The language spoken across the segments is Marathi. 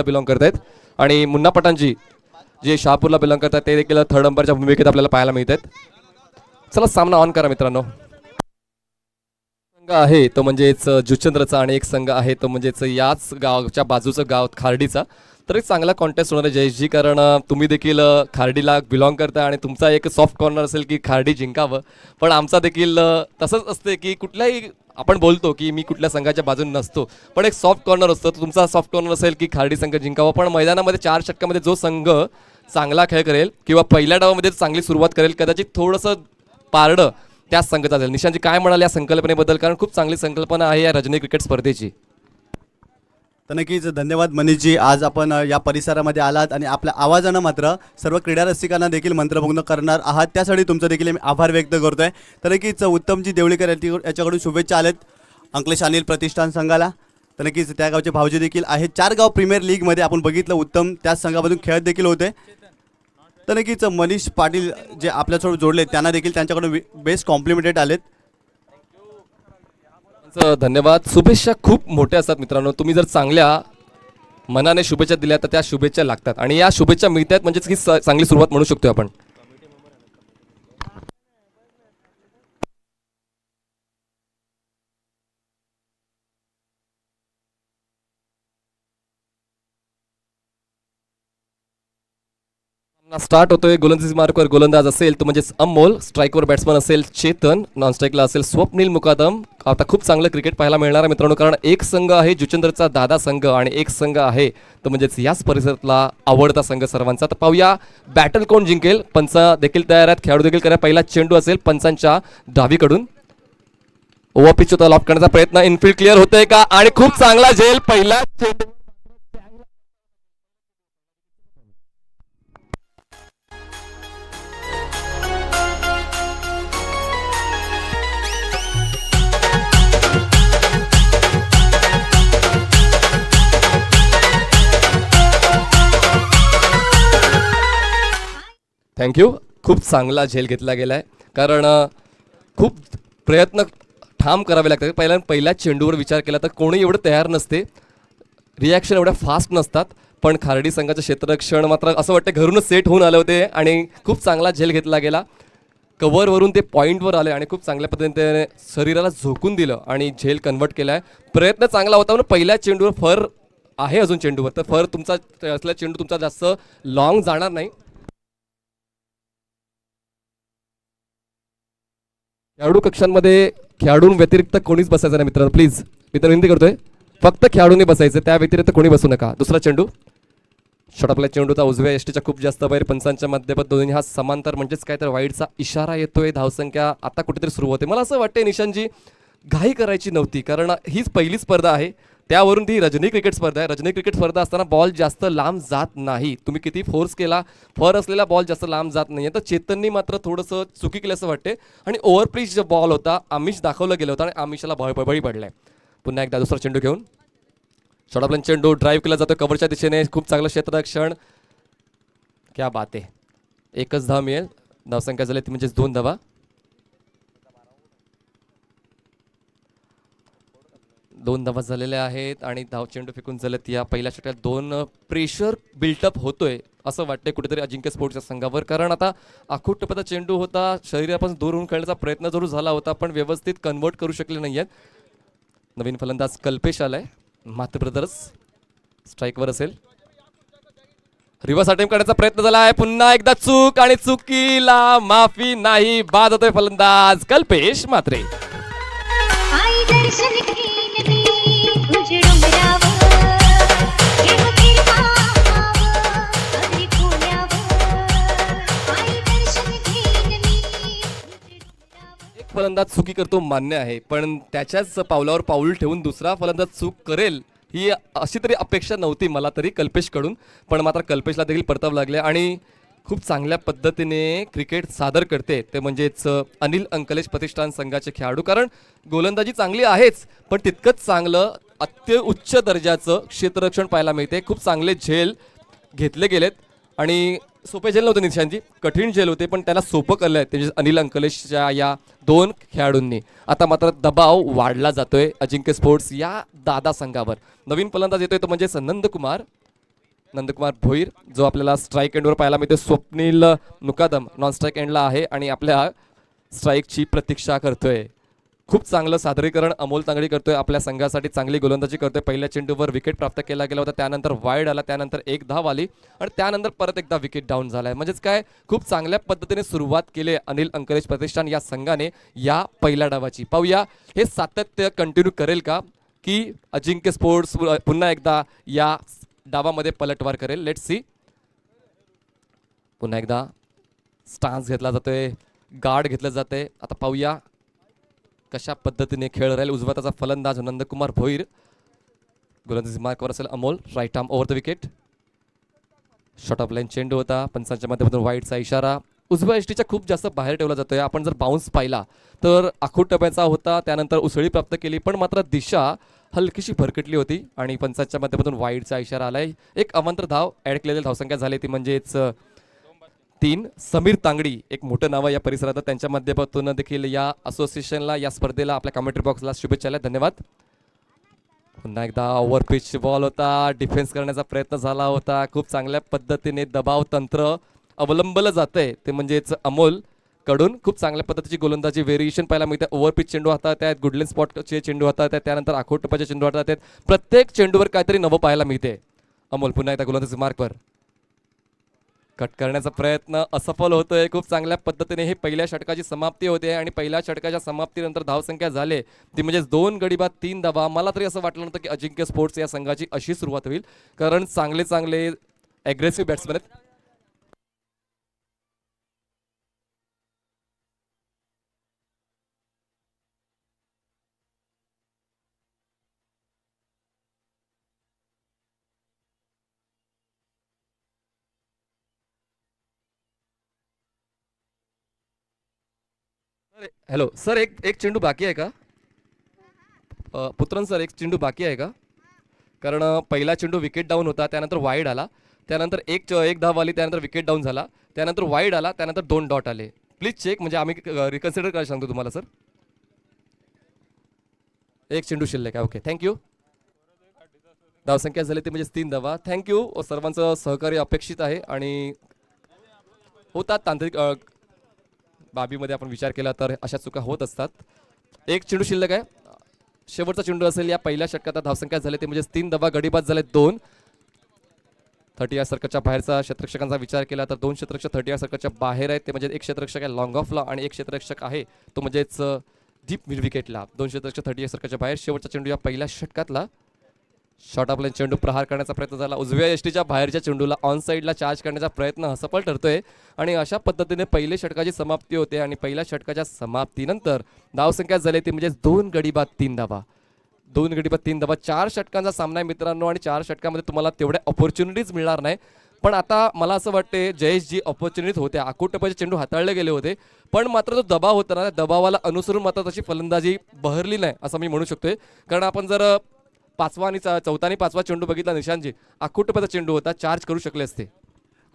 बिलॉंग करतायत आणि मुन्ना पठाणजी जे शहापूरला बिलॉंग करतात ते देखील थर्ड नंबरच्या भूमिकेत आपल्याला पाहायला मिळतात. चला सामना ऑन करा मित्रांनो. संघ आहे तो म्हणजेच जुचंद्रचा आणि एक संघ आहे तो म्हणजेच याच गावच्या बाजूचं गाव खार्डीचा. तर एक चांगला कॉन्टेस्ट होणार आहे जयेशजी, कारण तुम्ही देखील खार्डीला बिलॉंग करता आणि तुमचा एक सॉफ्ट कॉर्नर असेल की खार्डी जिंकावं, पण आमचा देखील तसंच असते की कुठल्याही आपण बोलतो की मी कुठल्या संघाच्या बाजूने नसतो, पण एक सॉफ्ट कॉर्नर असतो. तुमचा सॉफ्ट कॉर्नर असेल की खार्डी संघ जिंकावा, पण मैदानामध्ये 4 षटकामध्ये जो संघ चांगला खेळ करेल किंवा पहिल्या डावामध्ये चांगली सुरुवात करेल, कदाचित थोडंसं पारडं त्याच संघाचा असेल. निशांतजी काय म्हणाल या संकल्पनेबद्दल, कारण खूप चांगली संकल्पना आहे या रजनी क्रिकेट स्पर्धेची. तर नक्कीच धन्यवाद मनीषजी, आज आपण या परिसरामध्ये आलात आणि आपल्या आवाजानं मात्र सर्व क्रीडा रसिकांना देखील मंत्रमुग्ध करणार आहात, त्यासाठी तुमचं देखील मी आभार व्यक्त करतोय. तर नक्कीच उत्तमजी देवळीकर याच्याकडून शुभेच्छा आलेत अंकलेश अनिल प्रतिष्ठान संघाला. तर नक्कीच त्या गावचे भाऊजी देखील आहेत. 4 गाव प्रीमियर लीगमध्ये आपण बघितलं उत्तम त्याच संघामधून खेळत देखील होते. तर नक्कीच मनीष पाटील जे आपल्यासोबत जोडले त्यांना देखील त्यांच्याकडून बेस्ट कॉम्प्लिमेंटेड आलेत. धन्यवाद. शुभेच्छा खूप मोठ्या असतात मित्रांनो. तुम्ही जर चांगल्या मनाने शुभेच्छा दिल्या तर त्या शुभेच्छा लागतात आणि या शुभेच्छा मिळतात म्हणजेच ही चांगली सुरुवात म्हणू शकतो आपण. स्टार्ट होतोय. गोलंदाजी मार्कवर गोलंदाज असेल तो म्हणजेच अमोल, स्ट्राईकवर बॅट्समन असेल चेतन, नॉन स्ट्राईकला असेल स्वप्नील मुकादम. आता खूप चांगलं क्रिकेट पाहायला मिळणार आहे मित्रांनो, कारण एक संघ आहे जुचंद्रचा दादा संघ आणि एक संघ आहे तो म्हणजेच याच परिसरातला आवडता संघ सर्वांचा. तर पाहूया बॅटल कोण जिंकेल. पंच देखील तयार आहेत, खेळाडू देखील करा. पहिला चेंडू असेल पंचांच्या डावीकडून. ओव्हर पिच होता, लॉफ्ट करण्याचा प्रयत्न, इनफिल्ड क्लिअर होतोय का आणि खूप चांगला झेल. पहिला चेंडू थँक्यू. खूप चांगला झेल घेतला गेला आहे, कारण खूप प्रयत्न ठाम करावे लागतात. पहिल्या चेंडूवर विचार केला तर कोणी एवढं तयार नसते, रिॲक्शन एवढ्या फास्ट नसतात, पण खार्डी संघाचं क्षेत्ररक्षण मात्र असं वाटतं घरूनच सेट होऊन आले होते आणि खूप चांगला झेल घेतला गेला. कव्हरवरून ते पॉईंटवर आले आणि खूप चांगल्या पद्धतीने शरीराला झोकून दिलं आणि झेल कन्वर्ट केला आहे. प्रयत्न चांगला होता, पण पहिल्या चेंडूवर फर आहे अजून चेंडूवर, तर फर तुमचा असला चेंडू तुमचा जास्त लॉंग जाणार नाही. खेळाडू कक्षांमध्ये खेळाडूंव्यतिरिक्त कोणीच बसायचं नाही मित्रांनो, प्लीज. मी तर विनंती करतोय, फक्त खेळाडूंनी बसायचं, त्या व्यतिरिक्त कोणी बसू नका. दुसरा चेंडू शॉट आपल्या चेंडूचा उजव्या एसटीच्या खूप जास्त बाहेर. पंचांच्या माध्यमात दोन्ही हा समांतर म्हणजेच काय तर वाईडचा इशारा येतोय. धावसंख्या आता कुठेतरी सुरू होते. मला असं वाटतंय निशांतजी घाई करायची नव्हती, कारण हीच पहिली स्पर्धा आहे, त्यावरून ती रजनी क्रिकेट स्पर्धा आहे. रजनी क्रिकेट स्पर्धा असताना बॉल जास्त लांब जात नाही. तुम्ही किती फोर्स केला, फर असलेला बॉल जास्त लांब जात नाही. तर चेतननी मात्र थोडंसं चुकी केलं असं वाटते आणि ओव्हरपिच जो बॉल होता आमिष दाखवलं गेलं होतं आणि आमिषाला बळी पडलाय. पुन्हा एकदा दुसरा चेंडू घेऊन शॉट आपला चेंडू ड्राईव्ह केला जातो कव्हरच्या दिशेने. खूप चांगलं क्षेत्ररक्षण, क्या बात आहे. एकच धाव मिळेल. धावसंख्या झाली ती म्हणजेच 2 धावा. 2 धावा झालेल्या आहेत आणि धाव चेंडू फेकून झालेत. या पहिल्या षटकात 2 प्रेशर बिल्टअप होतोय असं वाटतंय कुठेतरी अजिंक्य स्पोर्ट्सच्या संघावर, कारण आता आखूट टप्प्याचा चेंडू होता, शरीरापासून दूर होऊन खेळण्याचा प्रयत्न जरूर झाला होता, पण व्यवस्थित कन्वर्ट करू शकले नाही आहेत. नवीन फलंदाज कल्पेश आलाय, मात्र ब्रदर्स स्ट्राईकवर असेल. रिव्हर्स अटेम्प्ट करण्याचा प्रयत्न झाला आहे, पुन्हा एकदा चूक आणि चुकीला माफी नाही. बाद होतोय फलंदाज कल्पेश म्हात्रे. फलंदाज चुकी करतो मान्य आहे, पण त्याच्याच पावलावर पाऊल ठेवून दुसरा फलंदाज चूक करेल ही अशी तरी अपेक्षा नव्हती मला तरी कल्पेशकडून, पण मात्र कल्पेशला देखील परतावं लागले आणि खूप चांगल्या पद्धतीने क्रिकेट सादर करते ते म्हणजेच अनिल अंकलेश प्रतिष्ठान संघाचे खेळाडू. कारण गोलंदाजी चांगली आहेच, पण तितकंच चांगलं अत्युच्च दर्जाचं क्षेत्ररक्षण पाहायला मिळते. खूप चांगले झेल घेतले गेलेत आणि सोपे झेल नव्हते निशांतजी, कठीण झेल होते, पण त्याला सोपं केलं आहे ते अनिल अंकलेशच्या या 2 खेळाडूंनी. आता मात्र दबाव वाढला जातोय अजिंक्य स्पोर्ट्स या दादा संघावर. नवीन फलंदाज येतोय तो म्हणजे नंदकुमार. नंदकुमार भोईर, जो आपल्याला स्ट्राईक एंडवर पाहायला मिळतो. स्वप्नील मुकादम नॉन स्ट्राईक एंडला आहे आणि आपल्या स्ट्राईकची प्रतीक्षा करतोय. खूप चांगलं सादरीकरण अमोल तांगडी करतोय, आपल्या संघासाठी चांगली गोलंदाजी करतोय. पहिल्या चेंडूवर विकेट प्राप्त केला गेला होता, त्यानंतर वाईड आला, त्यानंतर एक धाव आली आणि त्यानंतर परत एकदा विकेट डाऊन झालाय. म्हणजेच काय, खूप चांगल्या पद्धतीने सुरुवात केली अनिल अंकलेश प्रतिष्ठान या संघाने या पहिल्या डावाची. पाहूया हे सातत्य कंटिन्यू करेल का, की अजिंक्य स्पोर्ट्स पुन्हा एकदा या डावामध्ये पलटवार करेल. Let's see. पुन्हा एकदा स्टान्स घेतला जातोय, गार्ड घेतलं जाते. आता पाहूया कशा पद्धतीने खेळ राहील. उजवा त्याचा फलंदाज नंदकुमार भोईर, गोलंदाजी मार्कवर असेल Amol. Right arm over the wicket. Short of line चेंडू होता, पंचांच्या माध्यमातून वाईडचा इशारा. उजव्या एसटीच्या खूप जास्त बाहेर ठेवला जातोय. आपण जर बाउन्स पाहिला तर आखूट टप्प्याचा होता, त्यानंतर उसळी प्राप्त केली, पण मात्र दिशा हलकीशी भरकटली होती आणि पंचांच्या माध्यमातून वाईडचा इशारा आलाय. एक अवांतर धाव ऍड केलेली धावसंख्या झाली ती म्हणजेच 3. समीर तांगडी एक मोठं नाव आहे या परिसरात, त्यांच्या माध्यमातून देखील या असोसिएशनला, या स्पर्धेला, आपल्या कमेंट्री बॉक्सला शुभेच्छा. धन्यवाद. पुन्हा एकदा ओव्हर पिच बॉल होता, डिफेन्स करण्याचा प्रयत्न झाला होता. खूप चांगल्या पद्धतीने दबाव तंत्र अवलंबलं जातंय ते म्हणजेच अमोल कडून. खूप चांगल्या पद्धतीची गोलंदाजी व्हेरिएशन पाहायला मिळते. ओव्हर पिच चेंडू हातात आहेत, गुडलेन स्पॉटचे चेंडू हातात आहेत, त्यानंतर आखोट टप्प्याचे चेंडू हातात आहेत. प्रत्येक चेंडूवर काहीतरी नवं पाहायला मिळते. अमोल पुन्हा एकदा गोलंदाजी मार्कवर कट करण्याचा प्रयत्न असफल होतोय. खूप चांगल्या पद्धतीने हे पहिल्या षटकाची समाप्ती होते आणि पहिल्या षटकाच्या समाप्तीनंतर धावसंख्या झाले ती म्हणजेच 2 गडी बाद 3 धावा. मला तरी असं वाटलं नव्हतं की अजिंक्य स्पोर्ट्स या संघाची अशी सुरुवात होईल, कारण चांगले चांगले ॲग्रेसिव्ह बॅट्समन आहेत. हॅलो सर, एक एक चेंडू बाकी आहे का? पुत्रन सर, एक चेंडू बाकी आहे का? कारण पहिला चेंडू विकेट डाऊन होता, त्यानंतर वाईड आला, त्यानंतर एक धाव आली, त्यानंतर विकेट डाऊन झाला, त्यानंतर वाईड आला, त्यानंतर 2 डॉट आले. प्लीज चेक, म्हणजे आम्ही रिकन्सिडर करायला सांगतो तुम्हाला सर. एक चेंडू शिल्लक आहे. Okay, thank you. धावसंख्या झाली ती म्हणजे 3 धावा. थँक्यू. सर्वांचं सहकार्य अपेक्षित आहे आणि होतात तांत्रिक बाबीमध्ये आपण विचार केला तर अशा चुका होत असतात. एक चेंडू शिल्लक आहे, शेवटचा चेंडू असेल या पहिल्या षटकात. धावसंख्या झाली ते म्हणजे 3 धावा, गडीबाद झाले 2. 30 या सर्कलच्या बाहेरचा क्षेत्ररक्षकांचा विचार केला तर 2 क्षेत्ररक्षक 30 या सर्कलच्या बाहेर आहेत. ते म्हणजे एक क्षेत्ररक्षक आहे लॉंग ऑफला आणि एक क्षेत्ररक्षक आहे तो म्हणजेच डीप मिड विकेटला. 2 क्षेत्ररक्षक 30 या सर्कलच्या बाहेर. शेवटचा चेंडू या पहिल्या षटकातला. शॉर्ट ऑफ लाईन चेंडू प्रहार करण्याचा प्रयत्न झाला. उजव्या एसटीच्या बाहेरच्या चेंडूला ऑन साईडला चार्ज करण्याचा प्रयत्न असफल ठरतोय आणि अशा पद्धतीने पहिल्या षटकाची समाप्ती होते आणि पहिल्या षटकाच्या समाप्तीनंतर धावसंख्या झाली ती म्हणजे 2 गडी बाद 3 धावा. 2 गडी बाद 3 धावा. 4 षटकांचा सामना आहे मित्रांनो आणि 4 षटकामध्ये तुम्हाला तेवढ्या ऑपॉर्च्युनिटीज मिळणार नाही. पण आता मला असं वाटते जयेश जी ऑपॉर्च्युनिटीज होत्या, आखूट टप्प्याचे चेंडू हाताळले गेले होते, पण मात्र जो दबाव होता ना, त्या दबावाला अनुसरून मात्र तशी फलंदाजी बहरली नाही असं मी म्हणू शकतोय. कारण आपण जर 5वा आणि 4था आणि 5वा चेंडू बघितला निशांतजी, आखूट टप्प्याचा चेंडू होता, चार्ज करू शकले असते.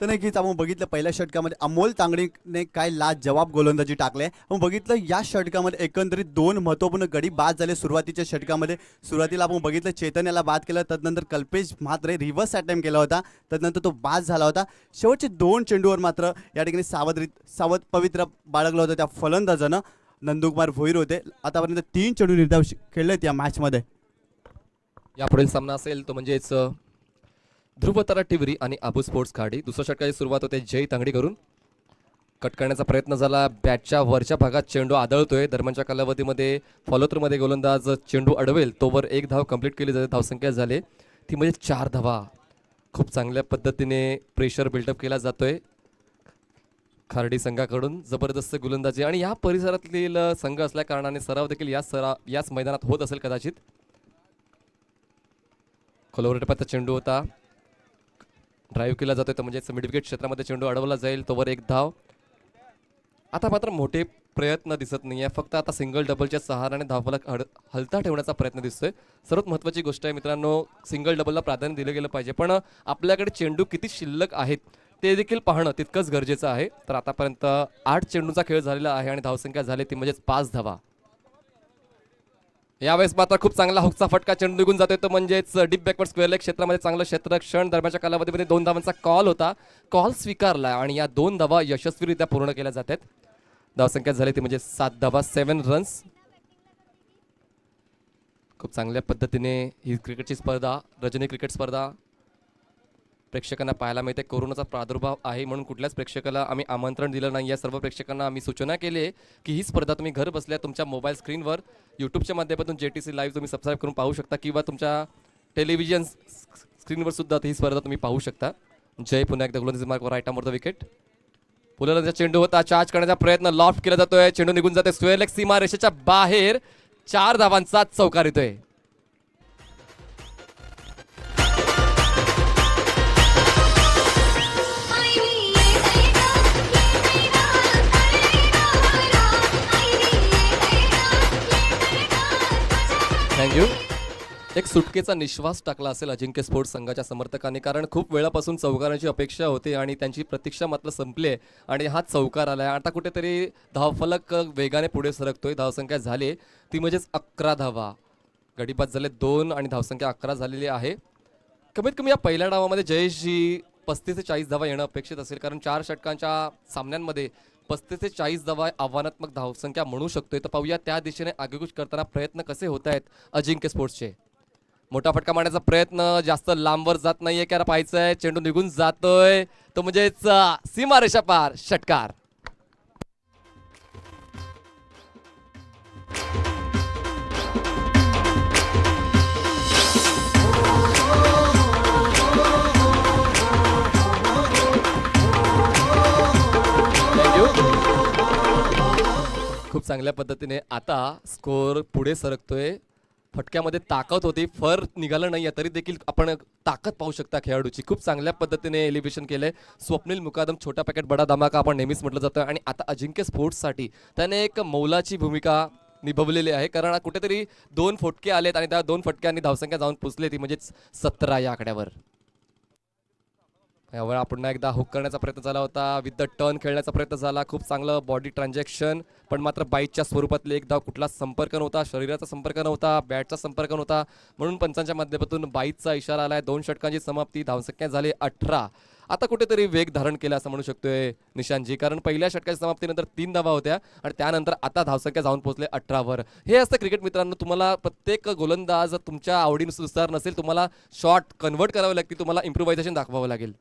तर नक्कीच आपण बघितलं पहिल्या षटकामध्ये अमोल तांगडीने काय लाजवाब गोलंदाजी टाकले. आपण बघितलं या षटकामध्ये एकंदरीत 2 महत्त्वपूर्ण गडी बाद झाले सुरुवातीच्या षटकामध्ये. सुरुवातीला आपण बघितलं चैतन्याला बाद केलं, तदनंतर कल्पेश मात्र रिव्हर्स अटेम्प्ट केला होता, तदनंतर तो बाद झाला होता. शेवटचे 2 चेंडूवर मात्र या ठिकाणी सावध पवित्र बाळगलं होतं त्या फलंदाजानं. नंदकुमार भोईर होते. आतापर्यंत 3 चेंडू निर्धाव खेळलेत या मॅचमध्ये. यापुढील सामना असेल तो म्हणजेच ध्रुवतारा टिवरी आणि आबू स्पोर्ट्स खाडी. दुसऱ्या षटकाची सुरुवात होते जय तांगडी करून. कट करण्याचा प्रयत्न झाला, बॅटच्या वरच्या भागात चेंडू आदळतोय. दरम्यानच्या कालावधीमध्ये फॉलोथ्रूमध्ये गोलंदाज चेंडू अडवेल तोवर 1 धाव कंप्लीट केली जाते. धावसंख्या झाले ती म्हणजे 4 धावा. खूप चांगल्या पद्धतीने प्रेशर बिल्डअप केला जातोय खार्डी संघाकडून. जबरदस्त गोलंदाजी आणि या परिसरातील संघ असल्या कारणाने सराव देखील याच मैदानात होत असेल कदाचित. खोलवर टप्प्याचा चेंडू होता, ड्राईव्ह केला जातोय तर म्हणजेच मिड विकेट क्षेत्रामध्ये चेंडू अडवला जाईल तोवर 1 धाव. आता मात्र मोठे प्रयत्न दिसत नाहीये, फक्त आता सिंगल डबलच्या सहाराने धावफलक हलता ठेवण्याचा प्रयत्न दिसतोय. सर्वात महत्त्वाची गोष्ट आहे मित्रांनो, सिंगल डबलला प्राधान्य दिलं गेलं पाहिजे, पण आपल्याकडे चेंडू किती शिल्लक आहेत ते देखील पाहणं तितकंच गरजेचं आहे. तर आतापर्यंत 8 चेंडूचा खेळ झालेला आहे आणि धावसंख्या झाली ती म्हणजेच 5 धावा. यावेळेस मात्र खूप चांगला हुकचा फटका चेंडू निघून जातोय तो म्हणजेच डीप बॅकवर्ड स्क्वेअर लेग क्षेत्रामध्ये चांगलं क्षेत्ररक्षण दरम्यानच्या कालावधीमध्ये 2 धावांचा कॉल होता. कॉल स्वीकारला आणि या 2 धावा यशस्वीरित्या पूर्ण केल्या जातात. धावसंख्या झाली ती म्हणजे 7 धावा 7 रन्स. खूप चांगल्या पद्धतीने ही क्रिकेटची स्पर्धा रजनी क्रिकेट स्पर्धा प्रेक्षकांना पाहायला मिळते. कोरोनाचा प्रादुर्भाव आहे म्हणून कुठल्याच प्रेक्षकाला आम्ही आमंत्रण दिलं नाही. या सर्व प्रेक्षकांना आम्ही सूचना केली आहे की ही स्पर्धा तुम्ही घर बसल्या तुमच्या मोबाईल स्क्रीनवर यूट्यूबच्या माध्यमातून JTC लाईव्ह तुम्ही सबस्क्राईब करून पाहू शकता किंवा तुमच्या टेलिव्हिजन स्क्रीनवर सुद्धा ही स्पर्धा तुम्ही पाहू शकता. जय पुन्हा एकदा गोलंदाजी मार्कवर राईट आर्म द विकेट. पुलंदाजा चेंडू होता चार्ज करण्याचा प्रयत्न लॉफ्ट केला जातोय. चेंडू निघून जाते स्क्वेअर लेग सीमा रेषेच्या बाहेर. 4 धावांचा चौकार येतोय. थँक्यू. एक सुटकेचा निश्वास टाकला असेल अजिंक्य स्पोर्ट्स संघाच्या समर्थकांनी कारण खूप वेळापासून चौकारांची अपेक्षा होती आणि त्यांची प्रतीक्षा मात्र संपली आहे आणि हा चौकार आलाय. आता कुठेतरी धावफलक वेगाने पुढे सरकतोय. धावसंख्या झाली ती म्हणजेच 11 धावा. गडीबाद झाले 2 आणि धावसंख्या 11 झालेली आहे. कमीत कमी या पहिल्या डावामध्ये जयेशजी 35 ते 40 धावा येणं अपेक्षित असेल कारण 4 षटकांच्या सामन्यांमध्ये 35 ते 40 धावा आव्हानात्मक धावसंख्या म्हणू शकतोय. तर पाहूया त्या दिशेने आगेकूच करताना प्रयत्न कसे होत आहेत अजिंक्य स्पोर्ट्सचे. मोठा फटका मारण्याचा प्रयत्न जास्त लांबवर जात नाहीये कारण पाहायचंय चेंडू निघून जातोय तो म्हणजेच सीमारेषा पार षटकार. खूप चांगल्या पद्धतीने आता स्कोर पुढे सरकतोय. फटक्यामध्ये ताकद होती फर निघालं नाही तरी देखील आपण ताकद पाहू शकता खेळाडूची. खूप चांगल्या पद्धतीने एलिव्हेशन केलंय स्वप्नील मुकादम. छोटा पॅकेट बडा धमाका आपण नेहमीच म्हटलं जातं आणि आता अजिंक्य स्पोर्ट्ससाठी त्याने एक मौलाची भूमिका निभवलेली आहे कारण कुठेतरी 2 फटके आलेत आणि त्या 2 फटक्यांनी धावसंख्या जाऊन पुजली ती म्हणजेच 17 या आकड्यावर. यावर पुन्हा एकदा हुक करण्याचा प्रयत्न झाला होता. विथ द टर्न खेळण्याचा प्रयत्न झाला. खूप चांगलं बॉडी ट्रान्झॅक्शन पण मात्र बाईटच्या स्वरूपातले एक धाव कुठलाच संपर्क नव्हता. शरीराचा संपर्क नव्हता. बॅटचा संपर्क नव्हता म्हणून पंचांच्या माध्यमातून बाईटचा इशारा आलाय. 2 षटकांची समाप्ती. धावसंख्या झाली 18. आता कुठेतरी वेग धारण केला असं म्हणू शकतोय निशांतजी कारण पहिल्या षटकाच्या समाप्तीनंतर 3 धावा होत्या आणि त्यानंतर आता धावसंख्या जाऊन पोहोचले 18 वर. हे असतं क्रिकेट मित्रांनो. तुम्हाला प्रत्येक गोलंदाज तुमच्या आवडीनुसार नसेल. तुम्हाला शॉट कन्वर्ट करावे लागतील. तुम्हाला इम्प्रोव्हायझेशन दाखवावं लागेल.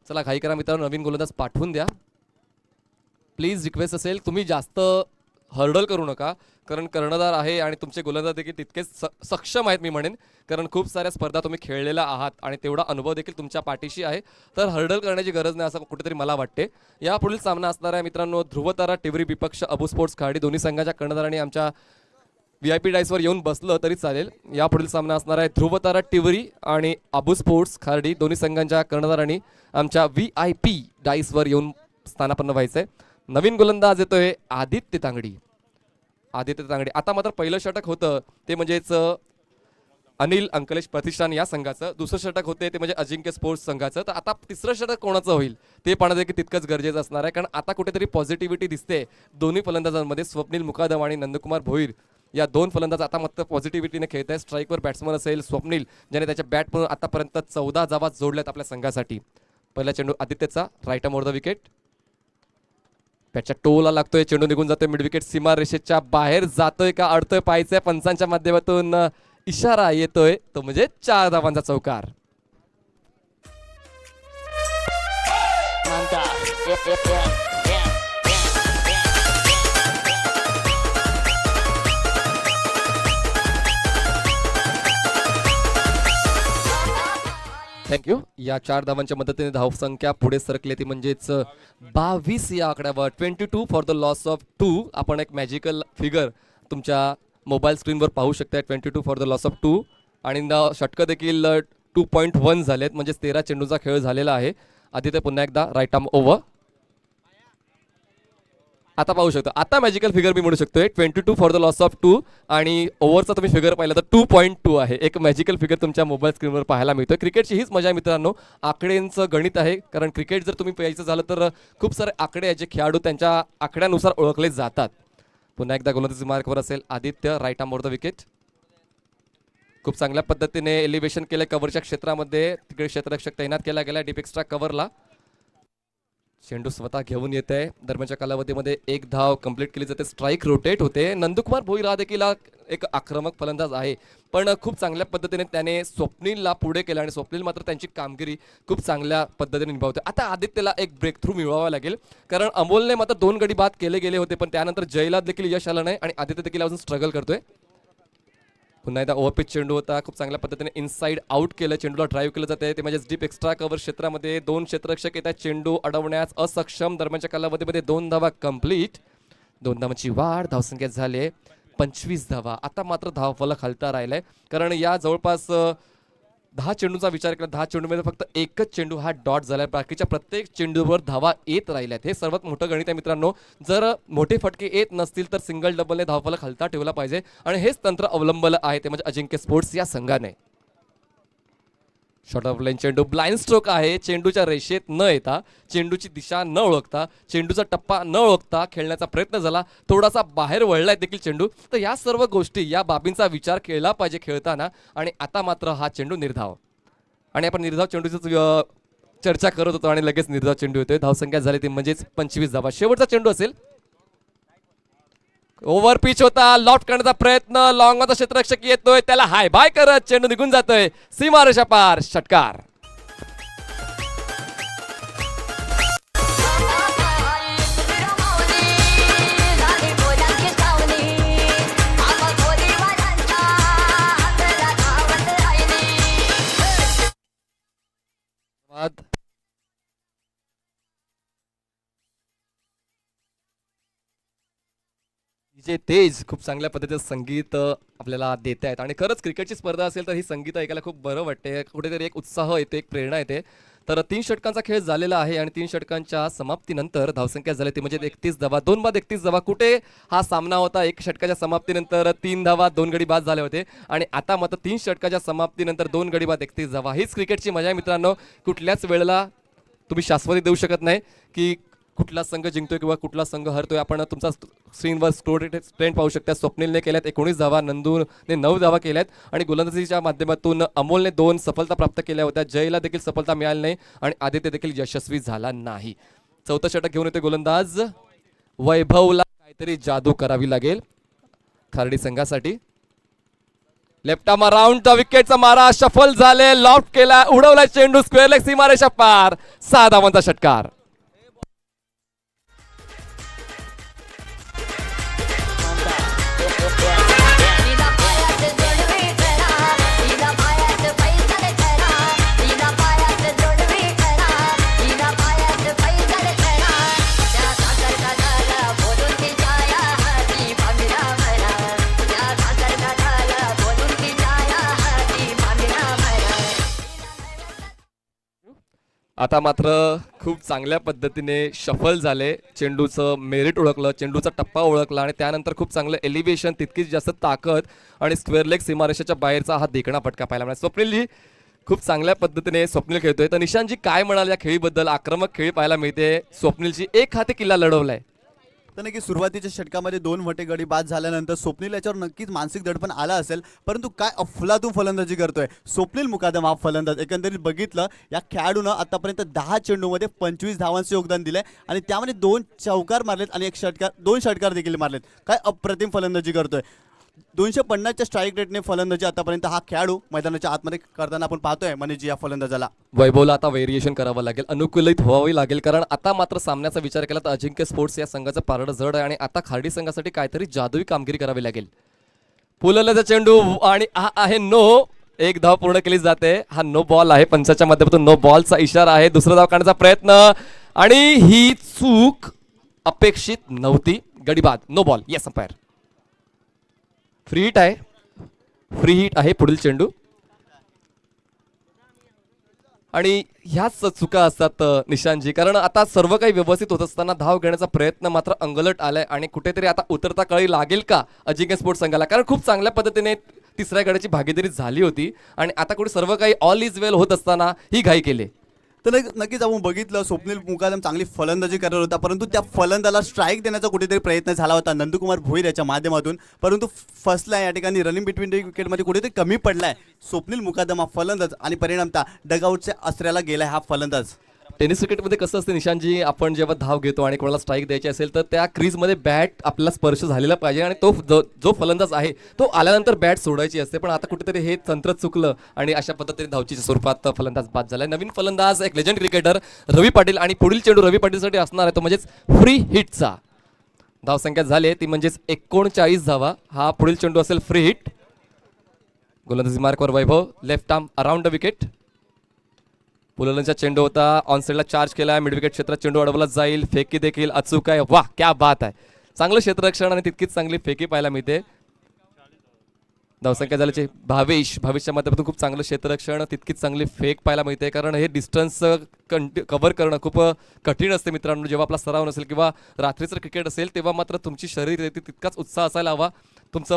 चला घाई करा मित्रांनो. नवीन गोलंदाज पाठवून द्या प्लीज. रिक्वेस्ट असेल तुम्ही जास्त हर्डल करू नका कारण कर्णधार आहे आणि तुमचे गोलंदाज देखील तितकेच सक्षम आहेत मी म्हणेन कारण खूप साऱ्या स्पर्धा तुम्ही खेळलेला आहात आणि तेवढा अनुभव देखील तुमच्या पाठीशी आहे. तर हर्डल करण्याची गरज नाही असं कुठेतरी मला वाटते. या पुढील सामना असणार आहे मित्रांनो ध्रुवतारा टिवरी विपक्ष अबू स्पोर्ट्स खाडी. दोन्ही संघाच्या कर्णधारांनी आमच्या VIP डाईसवर येऊन बसलं तरी चालेल. या पुढील सामना असणार आहे ध्रुवतारा टिवरी आणि अबू स्पोर्ट्स खार्डी. दोन्ही संघांच्या कर्णधारांनी आमच्या VIP डाईसवर येऊन स्थानापन्न व्हायचंय. नवीन गोलंदाज येतोय आदित्य तांगडी. आता मात्र पहिलं षटक होतं ते म्हणजेच अनिल अंकलेश प्रतिष्ठान या संघाचं. दुसरं षटक होते ते म्हणजे अजिंक्य स्पोर्ट्स संघाचं. तर आता तिसरं षटक कोणाचं होईल ते पाहणं देखील तितकंच गरजेचं असणार आहे कारण आता कुठेतरी पॉझिटिव्हिटी दिसते दोन्ही फलंदाजांमध्ये. स्वप्नील मुकादम आणि नंदकुमार भोईर या 2 फलंदाज आता मात्र पॉझिटिव्हिटीने खेळत आहेत. स्ट्राईकवर बॅट्समन असेल स्वप्नील ज्याने त्याच्या बॅटमधून आतापर्यंत 14 धावा जोडल्यात आपल्या संघासाठी. पहिला चेंडू आदित्यचा right arm over the wicket. बॅटच्या टोला लागतोय. चेंडू निघून जातोय मिड विकेट सीमा रेषेच्या बाहेर. जातोय का अडतोय पाहायचंय. पंचांच्या माध्यमातून इशारा येतोय तो म्हणजे 4 धावांचा चौकार. थँक्यू. या 4 धावांच्या मदतीने धावसंख्या पुढे सरकली ती म्हणजेच 22 या आकड्यावर. 22 फॉर द लॉस ऑफ 2. आपण एक मॅजिकल फिगर तुमच्या मोबाईल स्क्रीनवर पाहू शकता. 22 फॉर द लॉस ऑफ 2 आणि षटकं देखील 2.1 झालेत म्हणजेच 13 चेंडूचा खेळ झालेला आहे. आदित्य पुन्हा एकदा राईट आर्म ओव्हर. आता पाहू शकतो. आता मॅजिकल फिगर मी म्हणू शकतोय 22 फॉर द लॉस ऑफ 2 आणि ओव्हरचा तुम्ही फिगर पाहिला तर 2.2 आहे. एक मॅजिकल फिगर तुमच्या मोबाईल स्क्रीनवर पाहायला मिळतोय. क्रिकेटची हीच मजा आहे मित्रांनो. आकड्यांचं गणित आहे कारण क्रिकेट जर तुम्ही पाहायचं झालं तर खूप सारे आकडे आहेत जे खेळाडू त्यांच्या आकड्यानुसार ओळखले जातात. पुन्हा एकदा गोलंदाजी मार्कवर असेल Aditya, right arm over the wicket. खूप चांगल्या पद्धतीने एलिव्हेशन केलं कव्हरच्या क्षेत्रामध्ये. तिकडे क्षेत्ररक्षक तैनात केला गेला डीप एक्स्ट्रा कव्हरला. चेंडू स्वतः घेऊन येत आहे. दरम्यानच्या कालावधीमध्ये एक धाव कंप्लीट केली जाते. स्ट्राईक रोटेट होते. नंदकुमार भोईर हा देखील एक आक्रमक फलंदाज आहे, पण खूप चांगल्या पद्धतीने त्याने स्वप्नीलला पुढे केलं आणि स्वप्नील मात्र त्यांची कामगिरी खूप चांगल्या पद्धतीने निभावते. आता आदित्यला एक ब्रेक थ्रू मिळवावा लागेल, कारण अमोलने मात्र 2 गडी बाद केले गेले होते, पण त्यानंतर जयला देखील यश आलं नाही आणि आदित्य देखील अजून स्ट्रगल करतोय. पुन्हा एकदा ओव्हरपिच चेंडू होता. खूप चांगल्या पद्धतीने इनसाइड आउट केलं. चेंडूला ड्राईव्ह केलं जाते. ते म्हणजे डीप एक्स्ट्रा कव्हर क्षेत्रामध्ये 2 क्षेत्ररक्षक येतात. चेंडू अडवण्यास असक्षम. दरम्यानच्या कालावधीमध्ये 2 धावा कंप्लीट. 2 धावांची वाढ. धावसंख्या झाली 25 धावा. आता मात्र धावफलक हलता राहिलाय, कारण या जवळपास 10 चेंडूचा विचार केला. 10 चेंडूमध्ये फक्त एकच चेंडू हा डॉट झालाय. बाकीच्या प्रत्येक चेंडूवर धावा येत राहिल्यात. हे सर्वात मोठं गणित आहे मित्रांनो. जर मोठे फटके येत नसतील तर सिंगल डबलने धावफलक हलता ठेवला पाहिजे, आणि हेच तंत्र अवलंबलं आहे ते म्हणजे अजिंक्य स्पोर्ट्स या संघाने. शॉर्ट ऑफ लाईन चेंडू ब्लाइंड स्ट्रोक आहे. चेंडूच्या रेषेत न येता, चेंडूची दिशा न ओळखता, चेंडूचा टप्पा न ओळखता खेळण्याचा प्रयत्न झाला. थोडासा बाहेर वळलाय देखील चेंडू. तर या सर्व गोष्टी, या बाबींचा विचार केला पाहिजे खेळताना. आणि आता मात्र हा चेंडू निर्धाव, आणि आपण निर्धाव चेंडूची चर्चा करत होतो आणि लगेच निर्धाव चेंडू येतोय. धावसंख्या झाली ती म्हणजेच 25 धावा. शेवटचा चेंडू असेल. ओव्हर पिच होता. लॉफ्ट करण्याचा प्रयत्न. लॉंग मध्ये क्षेत्ररक्षक येतोय, त्याला हाय बाय करत चेंडू निघून जातोय सीमारेषा पार. षटकार. जे तेज खूप चांगल्या पद्धतीचं संगीत आपल्याला देत आहेत, आणि खरंच क्रिकेटची स्पर्धा असेल तर ही संगीत ऐकायला खूप बरं वाटते. कुठेतरी एक उत्साह येते, एक प्रेरणा येते. तर 3 षटकांचा खेळ झालेला आहे आणि 3 षटकांच्या समाप्तीनंतर धावसंख्या झाली ती म्हणजे 31 धावा. 2 बाद 31 धावा. कुठे हा सामना होता 1 षटकाच्या समाप्तीनंतर 3 धावा 2 गडी बाद झाले होते, आणि आता मात्र 3 षटकाच्या समाप्तीनंतर 2 गडी बाद 31 धावा. हीच क्रिकेटची मजा आहे मित्रांनो. कुठल्याच वेळेला तुम्ही शाश्वती देऊ शकत नाही की कुठला संघ जिंकतोय किंवा कुठला संघ हरतोय. आपण तुमचा स्क्रीनवर स्कोर ट्रेंड पाहू शकता. स्वप्नीलने केल्यात 19 धावा, नंदूने 9 धावा केल्यात, आणि गोलंदाजीच्या माध्यमातून अमोलने 2 सफलता प्राप्त केल्या होत्या. जयला देखील सफलता मिळाली नाही आणि आदित्य देखील यशस्वी झाला नाही. 4थं षटक घेऊन येते गोलंदाज. वैभवला काहीतरी जादू करावी लागेल खार्डी संघासाठी. लेफ्ट आर्म राऊंड विकेटचा मारा सफल झाले. लॉफ्ट केला, उडवला चेंडू स्क्वेअर लेग सीमारेषा पार. 6 धावांचा षटकार. आता मात्र खूप चांगल्या पद्धतीने शफल झाले. चेंडूचं मेरिट ओळखलं, चेंडूचा टप्पा ओळखला, आणि त्यानंतर खूप चांगलं एलिव्हेशन, तितकीच जास्त ताकद आणि स्क्वेअर लेग सीमारेषेच्या बाहेरचा हा देखणा फटका पाहायला मिळाला. स्वप्नीलजी खूप चांगल्या पद्धतीने स्वप्नील खेळतोय. तर निशांतजी काय म्हणाल या खेळीबद्दल? आक्रमक खेळी पाहायला मिळते. स्वप्नीलजी एक हाती किल्ला लढवलाय. तर नक्की सुरुवातीच्या षटकामध्ये 2 मोठे गडी बाद झाल्यानंतर स्वप्नील याच्यावर नक्कीच मानसिक दडपण आला असेल, परंतु काय अफलातून फलंदाजी करतोय स्वप्नील मुकादम हा फलंदाज. एकंदरीत बघितलं या खेळाडूनं आतापर्यंत 10 चेंडूमध्ये 25 धावांचे योगदान दिलंय, आणि त्यामध्ये 2 चौकार मारलेत आणि 2 षटकार देखील मारलेत. काय अप्रतिम फलंदाजी करतोय. 250च्या स्ट्राईक रेटने फलंदाजी आतापर्यंत हा खेळाडू मैदानाच्या आतमध्ये करताना आपण पाहतोय मनीजी या फलंदाजाला. वैभवला आता व्हेरिएशन करावं लागेल, अनुकूलित व्हावी लागेल, कारण आता मात्र सामन्याचा विचार केला तर अजिंक्य स्पोर्ट्स या संघाचं पारडं जड आहे आणि आता खार्डी संघासाठी काहीतरी जादुई कामगिरी करावी लागेल. पुलल्याचा चेंडू आणि हा आहे नो. 1 धाव पूर्ण केली जाते. हा नो बॉल आहे. पंचाच्या माध्यमातून नो बॉलचा इशारा आहे. दुसरा धाव काढण्याचा प्रयत्न आणि ही चूक अपेक्षित नव्हती. गडी बाद, no ball. Yes umpire. Free hit आहे. फ्री हिट आहे पुढील चेंडू. आणि ह्याच चुका असतात निशांतजी, कारण आता सर्व काही व्यवस्थित होत असताना धाव घेण्याचा प्रयत्न मात्र अंगलट आलाय आणि कुठेतरी आता उतरता कळी लागेल का अजिंक्य स्पोर्ट्स संघाला, कारण खूप चांगल्या पद्धतीने तिसऱ्या गड्याची भागीदारी झाली होती आणि आता कुठे सर्व काही ऑल इज वेल होत असताना ही घाई केली. तर नक्कीच आपण बघितलं स्वप्नील मुकादम चांगली फलंदाजी करत होता, परंतु त्या फलंदाला स्ट्राईक देण्याचा कुठेतरी प्रयत्न झाला होता नंदकुमार भोईर याच्या माध्यमातून, परंतु फसला या ठिकाणी रनिंग बिटवीन द विकेटमध्ये कुठेतरी कमी पडलाय स्वप्नील मुकादम हा फलंदाज आणि परिणामतः डगआउटच्या आसऱ्याला गेलाय हा फलंदाज. टेनिस क्रिकेटमध्ये कसं असतं निशांतजी, आपण जेव्हा धाव घेतो आणि कोणाला स्ट्राईक द्यायची असेल तर त्या क्रीजमध्ये बॅट आपल्याला स्पर्श झालेला पाहिजे आणि तो जो फलंदाज आहे तो आल्यानंतर बॅट सोडायची असते. पण आता कुठेतरी हे तंत्र चुकलं आणि अशा पद्धतीने धावचीच्या स्वरूपात फलंदाज बाद झालाय. नवीन फलंदाज एक लेजंड क्रिकेटर रवी पाटील आणि पुढील चेंडू रवी पाटीलसाठी असणार आहे तो म्हणजेच फ्री हिटचा. धावसंख्या झाली ती म्हणजेच 39 धावा. हा पुढील चेंडू असेल फ्री हिट. गोलंदाजी मार्कवर Vaibhav, left arm around the wicket. पुलंचा चेंडू होता, ऑन साईडला चार्ज केला, मिड विकेट क्षेत्रात चेंडू अडवला जाईल, फेकी देखील अचूक आहे. वाह क्या बात आहे, चांगलं क्षेत्ररक्षण आणि तितकीच चांगली फेकी पाहायला मिळते. धावसंख्या झाल्याची भावेशच्या माध्यमातून खूप चांगलं क्षेत्ररक्षण, तितकीच चांगली फेक पाहायला मिळते. कारण हे डिस्टन्स कव्हर करणं खूप कठीण असते मित्रांनो. जेव्हा आपला सराव नसेल किंवा रात्रीचं क्रिकेट असेल तेव्हा मात्र तुमची शरीर तितकाच उत्साह असायला हवा, तुमचं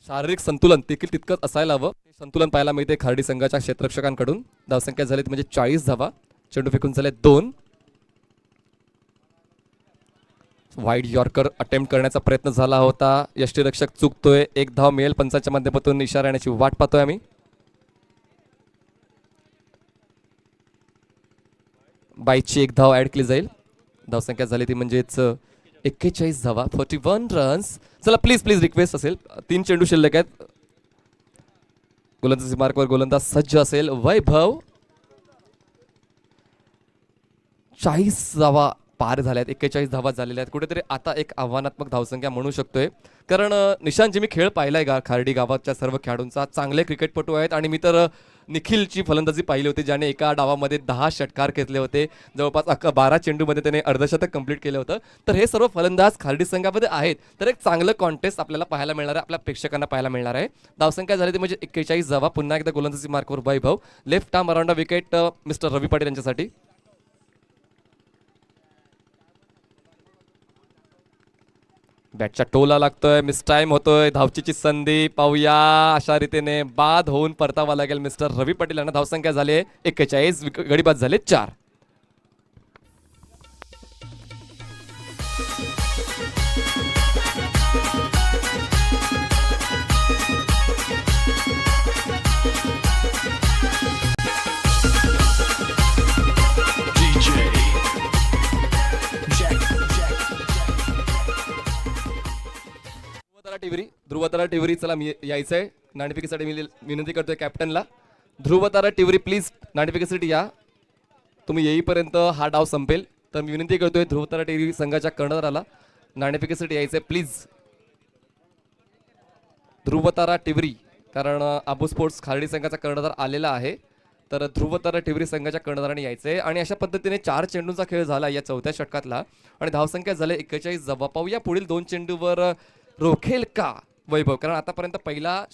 शारीरिक संतुलन देखील तितकंच असायला हवं. संतुलन पाहायला मिळते खार्डी संघाच्या क्षेत्ररक्षकांकडून. धावसंख्या झाली म्हणजे 40 धावा. चेंडू फेकून झाले 2. वाईड यॉर्कर अटेम्प्ट करण्याचा प्रयत्न झाला होता, यष्टीरक्षक चुकतोय. 1 धाव मिळेल पंचांच्या माध्यमातून, इशारा येण्याची वाट पाहतोय आम्ही. बाईची 1 धाव ऍड केली जाईल. धावसंख्या झाली ती म्हणजेच 41 धावा, 41 रन्स. चला प्लीज रिक्वेस्ट असेल, 3 चेंडू शिल्लक आहेत. गोलंदाजी मार्कवर गोलंदाज सज्ज असेल. वैभव 40 धावा पार झाल्यात, 41 धावा झालेल्या आहेत. कुठेतरी आता एक आव्हानात्मक धावसंख्या म्हणू शकतोय. कारण निशांतजी मी खेळ पाहिलाय खार्डी गावाच्या सर्व खेळाडूंचा, चांगले क्रिकेटपटू आहेत. आणि मी तर निखिलची फलंदाजी पाहिली होती, ज्याने एका डावामध्ये 10 षटकार घेतले होते, जवळपास 12 चेंडूमध्ये त्याने अर्धशतक कंप्लीट केलं होतं. तर हे सर्व फलंदाज खार्डी संघामध्ये आहेत. तर एक चांगलं कॉन्टेस्ट आपल्याला पाहायला मिळणार आहे, आपल्या प्रेक्षकांना पाहायला मिळणार आहे. धावसंख्या झाली ती म्हणजे 41 धावा. पुन्हा एकदा गोलंदाजी मार्कवर Vaibhav, left arm around wicket mister Ravi Patil यांच्यासाठी. बॅटच्या टोला लागतोय, मिस टाइम होतोय, धावचीची संधी पाहूया. अशा रीतीने बाद होऊन परतावा लागेल मिस्टर रवी पाटील यांना. धावसंख्या झाली 41, गडी बाद झाले 4. ध्रुवतारा टिवरी चला यायचंय नाणेफेकीसाठी. मी विनंती करतोय कॅप्टनला, ध्रुवतारा टिवरी प्लीज नाणेफेकीसाठी या. तुम्ही येईपर्यंत हा डाव संपेल. तर मी विनंती करतोय ध्रुवतारा टिवरी संघाच्या कर्णधाराला नाणेफेकीसाठी यायचंय प्लीज. ध्रुवतारा टिवरी, कारण आबू स्पोर्ट्स खार्डी संघाचा कर्णधार आलेला आहे. तर ध्रुवतारा टिवरी संघाच्या कर्णधाराने यायचंय. आणि अशा पद्धतीने 4 चेंडूंचा खेळ झाला या 4थ्या षटकातला आणि धावसंख्या झाले 41 धावा. पाहूया पुढील 2 चेंडूवर रोखेल का वैभव, कारण आतापर्यंत पहिल्या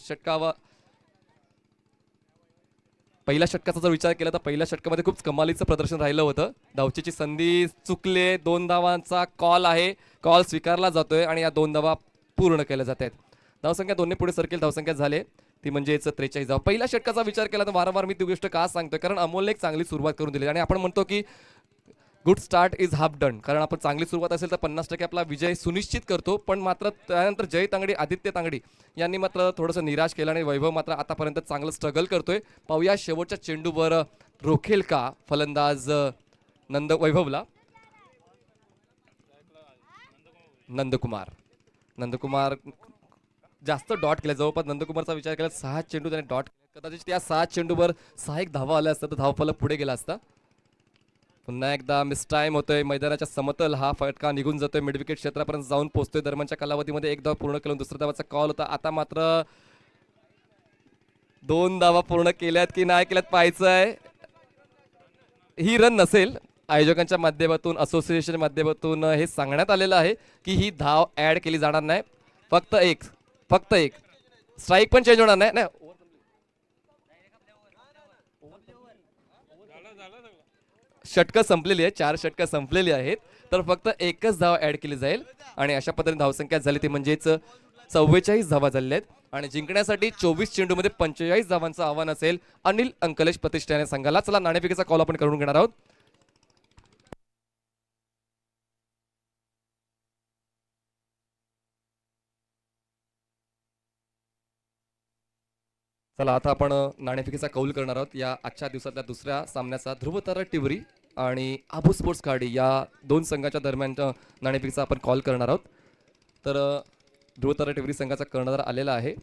षटकाचा जर विचार केला तर पहिल्या षटकामध्ये खूप कमालीचं प्रदर्शन राहिलं होतं. धावचीची संधी चुकले, 2 धावांचा कॉल आहे, कॉल स्वीकारला जातोय आणि या 2 धावा पूर्ण केल्या जात आहेत. धावसंख्या 2ने पुढे सरकेल. धावसंख्या झाले ती म्हणजेच 43 धावा. पहिल्या षटकाचा विचार केला तर वारंवार मी ती गोष्ट का सांगतोय, कारण अमोलने एक चांगली सुरुवात करून दिली आणि आपण म्हणतो की good start is half done. कारण आपण चांगली सुरुवात असेल तर 50% आपला विजय सुनिश्चित करतो. पण मात्र त्यानंतर जय तांगडी, आदित्य तांगडी यांनी मात्र थोडंसं निराश केलं आणि वैभव मात्र आतापर्यंत चांगलं स्ट्रगल करतोय. पाहूया शेवटच्या चेंडूवर रोखेल का फलंदाज वैभवला. नंदकुमार जास्त डॉट केला, जवळपास नंदकुमारचा विचार केला 6 चेंडू त्याने डॉट केले. कदाचित त्या 6 चेंडूवर 6 धावा आल्या असतात तर धावफलक पुढे गेला असता. पुन्हा एकदा मिस टाइम होतोय, मैदानाच्या समतल हा फटका निघून जातोय, मिड विकेट क्षेत्रापर्यंत जाऊन पोहोचतोय. दरम्यानच्या कालावधीमध्ये 1 धाव पूर्ण केलं, दुसऱ्या धावाचा कॉल होता. आता मात्र 2 धावा पूर्ण केल्यात की नाही केल्यात पाहायचंय. ही रन नसेल, आयोजकांच्या माध्यमातून असोसिएशन माध्यमातून हे सांगण्यात आलेलं आहे की ही धाव ऍड केली जाणार नाही. फक्त एक स्ट्राईक पण चेंज होणार नाही. षटकं संपलेली आहे, 4 षटकं संपलेली आहेत, तर फक्त एकच धाव ऍड केली जाईल आणि अशा पद्धतीने धावसंख्या झाली ती म्हणजेच 44 धावा झालेल्या आहेत आणि जिंकण्यासाठी 24 चेंडूमध्ये 45 धावांचं आव्हान असेल अनिल अंकलेश प्रतिष्ठान संघाला. चला नाणेफेकीचा कॉल आपण करून घेणार आहोत. चला आता आपण नाणेफेकीचा कौल करणार आहोत या आजच्या दिवसातल्या दुसऱ्या सामन्याचा. ध्रुवतारा टिवरी आणि आबू स्पोर्ट्स खाडी या दोन संघाच्या दरम्यानच्या नाणेफेकीचा आपण कॉल करणार आहोत. तर ध्रुवतारा टिवरी संघाचा कर्णधार आलेला आहे.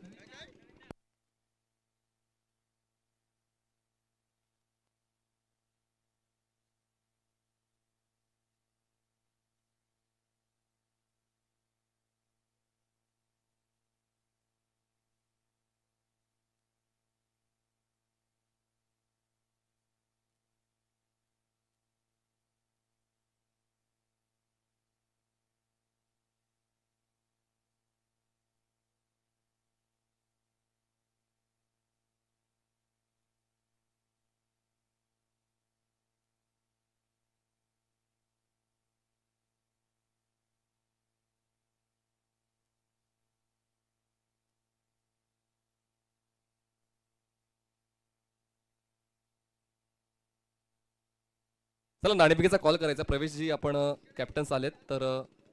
चला नाणेफेकीचा कॉल करायचा. प्रवेशजी आपण कॅप्टन्स आलेत तर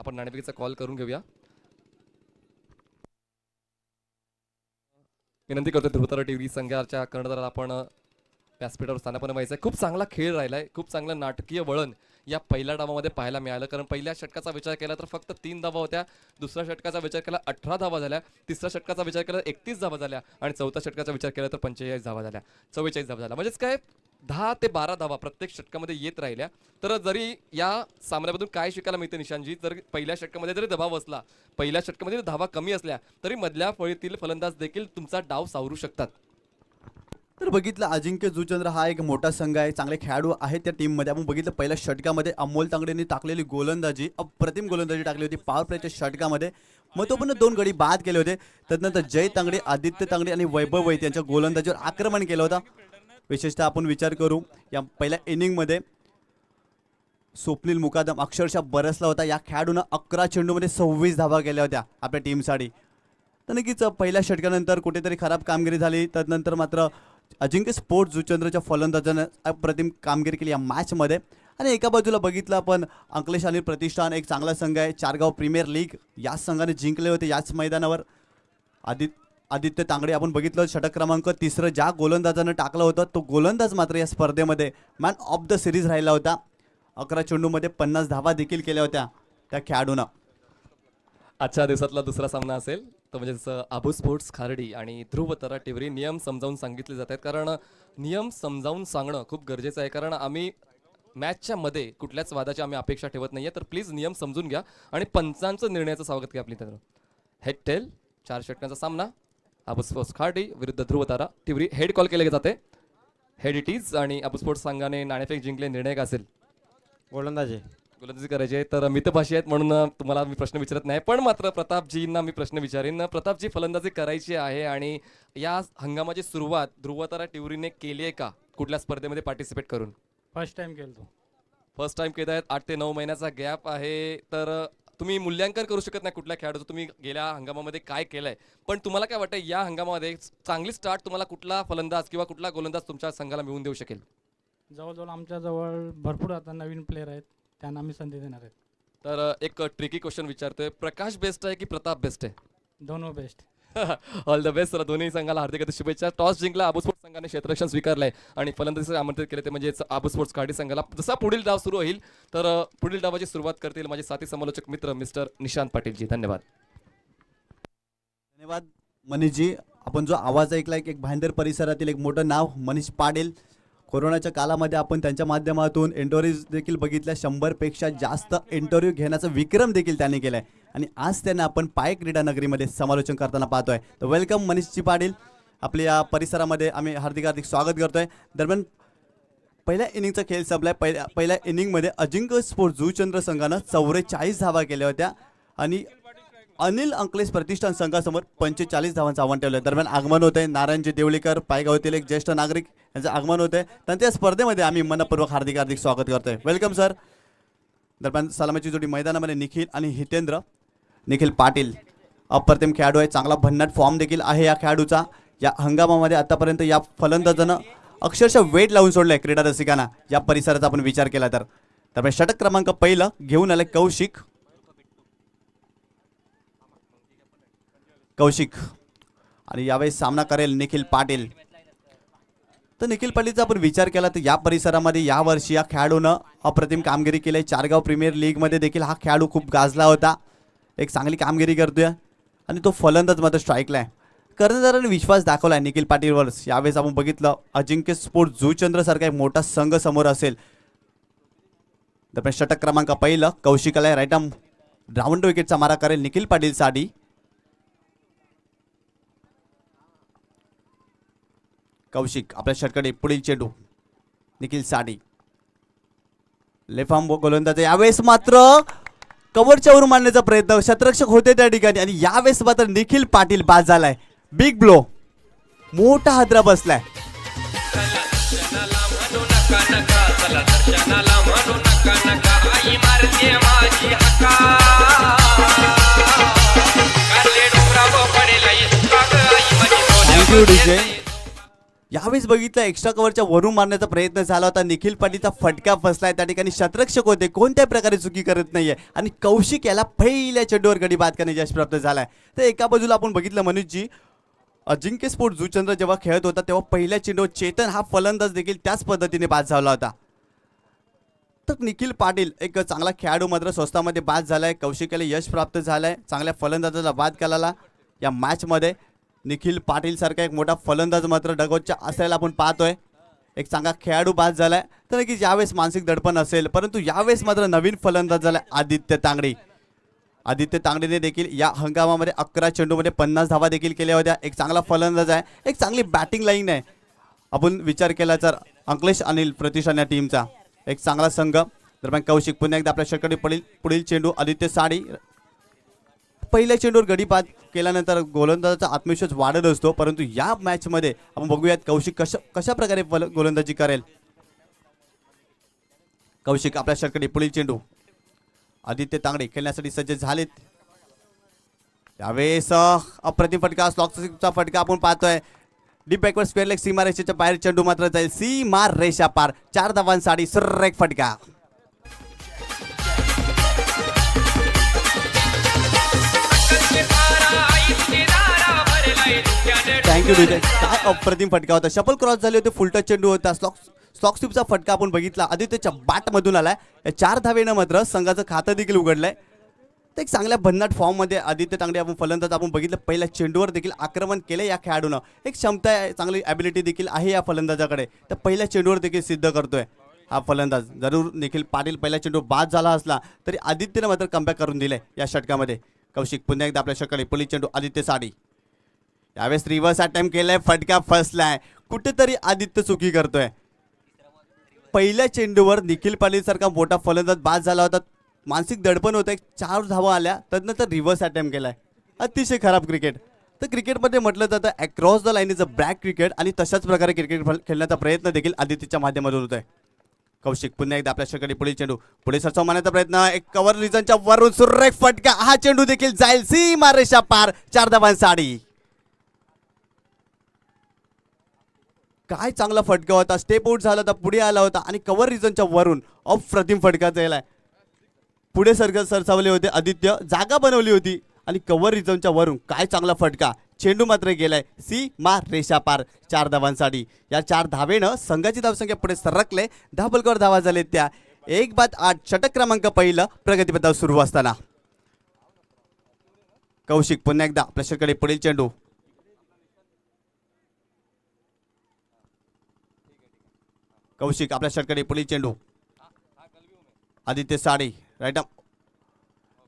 आपण नाणेफेकीचा कॉल करून घेऊया. विनंती करतो ध्रुवतारा टिवरी संघाच्या कर्णधाराला आपण व्यासपीठावर स्थानापन्न व्हायचं आहे. खूप चांगला खेळ राहिलाय, खूप चांगलं नाटकीय वळण या पहिल्या डावामध्ये पाहायला मिळालं. कारण पहिल्या षटकाचा विचार केला तर फक्त 3 धावा होत्या, दुसऱ्या षटकाचा विचार केला 18 धावा झाल्या, तिसऱ्या षटकाचा विचार केला 31 धावा झाल्या आणि चौथ्या षटकाचा विचार केला तर 45 धावा झाल्या, 44 धावा झाल्या. म्हणजेच काय 10 ते 12 धावा प्रत्येक षटकामध्ये येत राहिल्या. तर जरी या सामन्यामधून काय शिकायला मिळते निशांजी, जर पहिल्या षटकामध्ये जरी दबाव असला, पहिल्या षटकामध्ये धावा कमी असल्या तरी मधल्या फळीतील फलंदाज देखील तुमचा डाव सावरू शकतात. तर बघितलं अजिंक्य जुचंद्र हा एक मोठा संघ आहे, चांगले खेळाडू आहेत त्या टीममध्ये. आपण बघितलं पहिल्या षटकामध्ये अमोल तांगडेंनी टाकलेली गोलंदाजी, अप्रतिम गोलंदाजी टाकली होती पॉवर प्लेच्या षटकामध्ये. महत्त्वपूर्ण 2 गडी बाद केले होते. त्यानंतर जय तांगडे, आदित्य तांगडे आणि वैभव वैद्य यांच्या गोलंदाजीवर आक्रमण केलं होतं. विशेषतः आपण विचार करू या पहिल्या इनिंगमध्ये स्वप्नील मुकादम अक्षरशः बरसला होता. या खेळाडूनं 11 चेंडूमध्ये 26 धावा केल्या होत्या आपल्या टीमसाठी. तर नक्कीच पहिल्या षटकानंतर कुठेतरी खराब कामगिरी झाली. त्यानंतर मात्र अजिंक्य स्पोर्ट्स जुचंद्रच्या फलंदाजानं अप्रतिम कामगिरी केली या मॅचमध्ये. आणि एका बाजूला बघितलं आपण अंकलेश अनिल प्रतिष्ठान एक चांगला संघ आहे. चारगाव प्रीमियर लीग याच संघाने जिंकले होते याच मैदानावर. आदित्य तांगडे आपण बघितलं षटक क्रमांक 3 ज्या गोलंदाजानं टाकलं होतं तो गोलंदाज मात्र या स्पर्धेमध्ये मॅन ऑफ द सिरीज राहिला होता. 11 चेंडूमध्ये 50 धावा देखील केल्या होत्या त्या खेळाडूनं. आजच्या दिवसातला दुसरा सामना असेल तो म्हणजेच आबू स्पोर्ट्स खारडी आणि ध्रुवतारा टिवरी. नियम समजावून सांगितले जात आहेत कारण नियम समजावून सांगणं खूप गरजेचं आहे. कारण आम्ही मॅचच्या मध्ये कुठल्याच वादाची आम्ही अपेक्षा ठेवत नाहीये. तर प्लीज नियम समजून घ्या आणि पंचांचं निर्णयाचं स्वागत घ्या आपली. तर हेड टेल 4 षटकांचा सामना आबू स्पोर्ट्स खारडी विरुद्ध ध्रुवतारा टिवरी. हेड कॉल केले जाते, हेड इट इज. आणि आबू स्पोर्ट्स संघाने नाणेफेक जिंकले, निर्णय का असेल? गोलंदाजी करायचे. तर मितभाषी आहेत म्हणून तुम्हाला मी प्रश्न विचारत नाही, पण मात्र प्रतापजींना मी प्रश्न विचारेन. प्रतापजी, फलंदाजी करायची आहे आणि या हंगामाची सुरुवात ध्रुवतारा टिवरीने केली आहे का कुठल्या स्पर्धेमध्ये पार्टिसिपेट करून? फर्स्ट टाइम केलं तो. फर्स्ट टाइम केलं आहेत. 8 ते 9 महिन्याचा गॅप आहे. तर तुम्ही मूल्यांकन करू शकत नाही कुठल्या खेळाडूचं तुम्ही गेल्या हंगामामध्ये काय केलंय, पण तुम्हाला काय वाटतं या हंगामामध्ये चांगली स्टार्ट तुम्हाला कुठला फलंदाज किंवा कुठला गोलंदाज तुमच्या संघाला मिळवून देऊ शकेल? जवळजवळ आमच्याजवळ भरपूर आता नवीन प्लेयर आहेत, त्यांना आम्ही संधी देणार आहेत. तर एक ट्रिकी क्वेश्चन विचारतोय, प्रकाश बेस्ट आहे की प्रताप बेस्ट आहे? दोनों बेस्ट. All the best. तर दोन्ही संघाला हार्दिक शुभेच्छा. टॉस जिंकला आबू स्पोर्ट्स संघाने, क्षेत्ररक्षण स्वीकारलंय आणि फलंदाजीचे आमंत्रित केले ते म्हणजे आबू स्पोर्ट्स खाडी संघाला. जसा पुढील डाव सुरू होईल तर पुढील डावाची सुरुवात करतील माझे साथी समालोचक मित्र मिस्टर निशांत पाटीलजी. धन्यवाद. धन्यवाद मनीषजी. आपण जो आवाज ऐकला एक भाईंदर परिसरातील एक मोठं नाव मनीष पाटील. कोरोनाच्या कालामध्ये आपण त्यांच्या माध्यमातून इंटरव्ह्यूज देखील बघितल्या. 100पेक्षा जास्त इंटरव्ह्यू घेण्याचा विक्रम देखील त्यांनी केलाय आणि आज त्यांना आपण पाय क्रीडा नगरीमध्ये समालोचन करताना पाहतोय. तर वेलकम मनीषजी पाटील. आपल्या या परिसरामध्ये आम्ही हार्दिक हार्दिक स्वागत करतोय. दरम्यान पहिल्या इनिंगचा खेळ संपलाय. पहिल्या इनिंगमध्ये अजिंक्य स्पोर्ट्स जुचंद्र संघानं 44 धावा केल्या होत्या आणि अनिल अंकलेश प्रतिष्ठान संघासमोर 45 धावांचं आव्हान ठेवलं. दरम्यान आगमन होते नारायणजी देवळीकर, पायगावातील एक ज्येष्ठ नागरिक यांचं आगमन होते. त्यांच्या स्पर्धेमध्ये आम्ही मनपूर्वक हार्दिक हार्दिक स्वागत करतोय. Welcome sir. दरम्यान सलामीची जोडी मैदानामध्ये निखिल आणि हितेंद्र. निखिल पाटील अप्रतिम खेळाडू आहे, चांगला भन्नाट फॉर्म देखील आहे या खेळाडूचा. या हंगामामध्ये आतापर्यंत या फलंदाजानं अक्षरशः वेट लावून सोडलंय क्रीडा रसिकांना या परिसराचा आपण विचार केला तर. त्यामुळे षटक क्रमांक पहिलं घेऊन आले कौशिक. आणि यावेळी सामना करेल निखिल पाटील. तर निखिल पाटीलचा आपण विचार केला तर या परिसरामध्ये यावर्षी या खेळाडूनं अप्रतिम कामगिरी केली आहे. चारगाव प्रीमियर लीगमध्ये देखील हा खेळाडू खूप गाजला होता. एक चांगली कामगिरी करतोय आणि तो फलंदाज मात्र स्ट्राईकला आहे. कर्णधाराने विश्वास दाखवला आहे निखिल पाटीलवर. यावेळेस आपण बघितलं अजिंक्य स्पोर्ट जुचंद्र सारखा एक मोठा संघ समोर असेल. तर षटक क्रमांक पहिलं कौशिकाला राईट आर्म राऊंड विकेटचा मारा करेल निखिल पाटील साठी. कौशिक आपल्या षटकडे पुढील चेंडू निखिल साठी. लेफ्ट आर्म गोलंदाज यावेळेस मात्र कव्हरच्या वरून मारण्याचा प्रयत्न, शतरक्षक होते त्या ठिकाणी आणि यावेळेस मात्र निखिल पाटील बाद झालाय. बिग ब्लो, मोठा हादरा बसलाय. Thank you DJ. यावेळेस बघितलं एक्स्ट्रा कव्हरच्या वरून मारण्याचा प्रयत्न झाला होता. निखिल पाटीलचा फटका फसलाय. त्या ठिकाणी शतरक्षक होते, कोणत्याही प्रकारे चुकी करत नाहीये आणि कौशिक याला पहिल्या चेंडूवर गडी बाद करण्याचे यश प्राप्त झालाय. तर एका बाजूला आपण बघितलं मनोजजी, अजिंक्य स्पोर्ट जुचंद्र जेव्हा खेळत होता तेव्हा पहिल्या चेंडूवर चेतन हा फलंदाज देखील त्याच पद्धतीने बाद झाला होता. तर निखिल पाटील एक चांगला खेळाडू मात्र स्वस्तामध्ये बाद झालाय. कौशिकाला यश प्राप्त झालंय. चांगल्या फलंदाजाला बाद केला या मॅचमध्ये. निखिल पाटील सारखा एक मोठा फलंदाज मात्र डगोटच्या असायला आपण पाहतोय. एक चांगला खेळाडू बाद झालाय. तर नक्कीच यावेळेस मानसिक दडपण असेल, परंतु यावेळेस मात्र नवीन फलंदाज झालाय आदित्य तांगडे. आदित्य तांगडेने देखील या हंगामामध्ये 11 चेंडूमध्ये 50 धावा देखील केल्या होत्या. एक चांगला फलंदाज आहे, एक चांगली बॅटिंग लाईन आहे. आपण विचार केला तर अंकलेश अनिल प्रतिष्ठान या टीमचा एक चांगला संघ. दरम्यान कौशिक पुन्हा एकदा आपल्या षटकडे पुढील चेंडू आदित्य साडी. पहिल्या चेंडूवर गडी बाद केल्यानंतर गोलंदाजाचा आत्मविश्वास वाढत असतो, परंतु या मॅचमध्ये आपण बघूयात कौशिक कशा प्रकारे गोलंदाजी करेल. कौशिक आपल्या षटकडे पुढील चेंडू. आदित्य तांगडे खेळण्यासाठी सज्ज झालेत. यावेळेस अप्रतिम फटका, स्लॉकचा फटका आपण पाहतोय. डीप बॅकवर्ड स्क्वेअर लेग सीमा रेषेच्या बाहेर चेंडू मात्र जाईल सीमा रेषा पार. 4 धावांसाठी सुरेख फटका. थँक्यू विजय. काय अप्रतिम फटका होता. शपल क्रॉस झाले होते, फुलटच चेंडू होता. स्लॉक स्वीपचा फटका आपण बघितला आदित्यच्या बॅटमधून आलाय. या 4 धावेनं मात्र संघाचं खातं देखील उघडलंय. तर एक चांगल्या भन्नाट फॉर्ममध्ये आदित्य तांगडे आपण फलंदाज आपण बघितलं. पहिल्या चेंडूवर देखील आक्रमण केलं या खेळाडूनं. एक क्षमता आहे, चांगली ॲबिलिटी देखील आहे या फलंदाजाकडे. तर पहिल्या चेंडूवर देखील सिद्ध करतोय हा फलंदाज. जरूर निखिल पाटील पहिल्या चेंडू बाद झाला असला तरी आदित्यनं मात्र कमबॅक करून दिलंय या षटकामध्ये. कौशिक पुन्हा एकदा आपल्या षटकाकडे पुढील चेंडू आदित्य साडी. यावेळेस रिव्हर्स अटेम्प्ट केलाय, फटका फसलाय. कुठेतरी आदित्य चुकी करतोय. पहिल्या चेंडूवर निखिल पाटील सारखा मोठा फलंदाज बाद झाला होता. मानसिक दडपण होतं. 4 धावा आल्या, त्यानंतर रिव्हर्स अटेम्प्ट केलाय. अतिशय खराब क्रिकेट. तर क्रिकेटमध्ये म्हटलं जातं across the line is a black cricket आणि तशाच प्रकारे क्रिकेट खेळण्याचा प्रयत्न देखील आदित्यच्या माध्यमातून होत आहे. कौशिक पुन्हा एकदा आपल्या षटकाकडे पुढील चेंडू. पुढे सरसाव मारण्याचा प्रयत्न, एक कव्हर रिजनच्या वरून सुरेख फटका. हा चेंडू देखील जाईल सीमा रेषा पार. 4 धावांसाठी. काय चांगला फटका होता. स्टेप आउट झाला होता, पुढे आला होता आणि कव्हर रिजनच्या वरून अप्रतिम फटका जायलाय. पुढे सरसावले होते आदित्य, जागा बनवली होती आणि कव्हर रिजनच्या वरून काय चांगला फटका. चेंडू मात्र गेलाय सीमा रेषा पार. 4 धावांसाठी. या 4 धावेनं संघाची धावसंख्या पुढे सरकले. 10 बलकावर धावा झाले त्या 1-8. षटक क्रमांक पहिलं प्रगतीपथावर सुरू असताना. कौशिक पुन्हा एकदा आपल्या षटकाकडे पुढील चेंडू. कौशिक आपल्या षटकाकडे पुढील चेंडू. Aditya Sadi right arm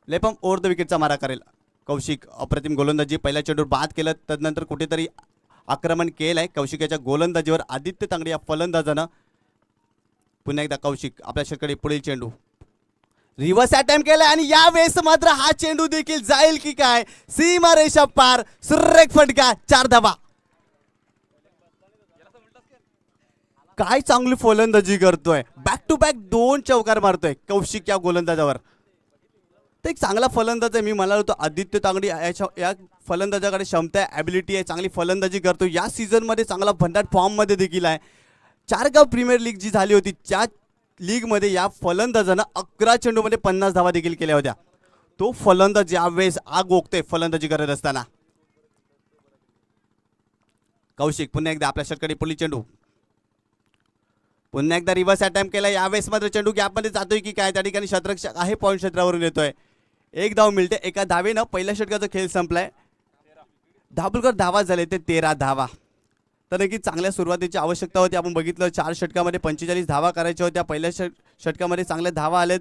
left arm over the विकेटचा मारा करेल. कौशिक अप्रतिम गोलंदाजी. पहिल्या चेंडूवर बाद केलं, तदनंतर कुठेतरी आक्रमण केलंय कौशिकाच्या गोलंदाजीवर आदित्य तांगडे या फलंदाजानं. पुन्हा एकदा कौशिक आपल्या षटकाकडे पुढील चेंडू. रिव्हर्स अटेम्प्ट केलाय आणि यावेळेस मात्र हा चेंडू देखील जाईल की काय. सीमा रेषा पार. सुरेख फटका. 4 धावा. काय चांगली फलंदाजी करतोय. बॅक टू बॅक 2 चौकार मारतोय कौशिक या गोलंदाजावर. तर एक चांगला फलंदाज आहे. मी म्हणालो होतो आदित्य तांगडी या फलंदाजाकडे क्षमता आहे, ॲबिलिटी आहे, चांगली फलंदाजी करतो. या सीझनमध्ये चांगला भन्नाट फॉर्ममध्ये देखील आहे. चारगाव प्रीमियर लीग जी झाली होती त्या लीगमध्ये या फलंदाजानं 11 चेंडूमध्ये 50 धावा देखील केल्या होत्या. तो फलंदाज यावेळेस आग ओकते फलंदाजी करत असताना. कौशिक पुन्हा एकदा आपल्या षटकारी पुढील चेंडू, पुन्हा एकदा रिव्हर्स अटॅम्प्ट केला. यावेळेस मात्र चेंडू गॅपमध्ये जातोय की काय, त्या ठिकाणी शतरक्षक आहे, पॉईंट क्षेत्रावरून येतोय. एक धाव मिळते. एका धावेनं पहिल्या षटकाचा खेळ संपलाय. धाबुलकर धावा झाले ते 13 धावा. तर नक्कीच चांगल्या सुरुवातीची आवश्यकता होती. आपण बघितलं 4 षटकामध्ये 45 धावा करायच्या होत्या. पहिल्या षटकामध्ये चांगल्या धावा आलेत.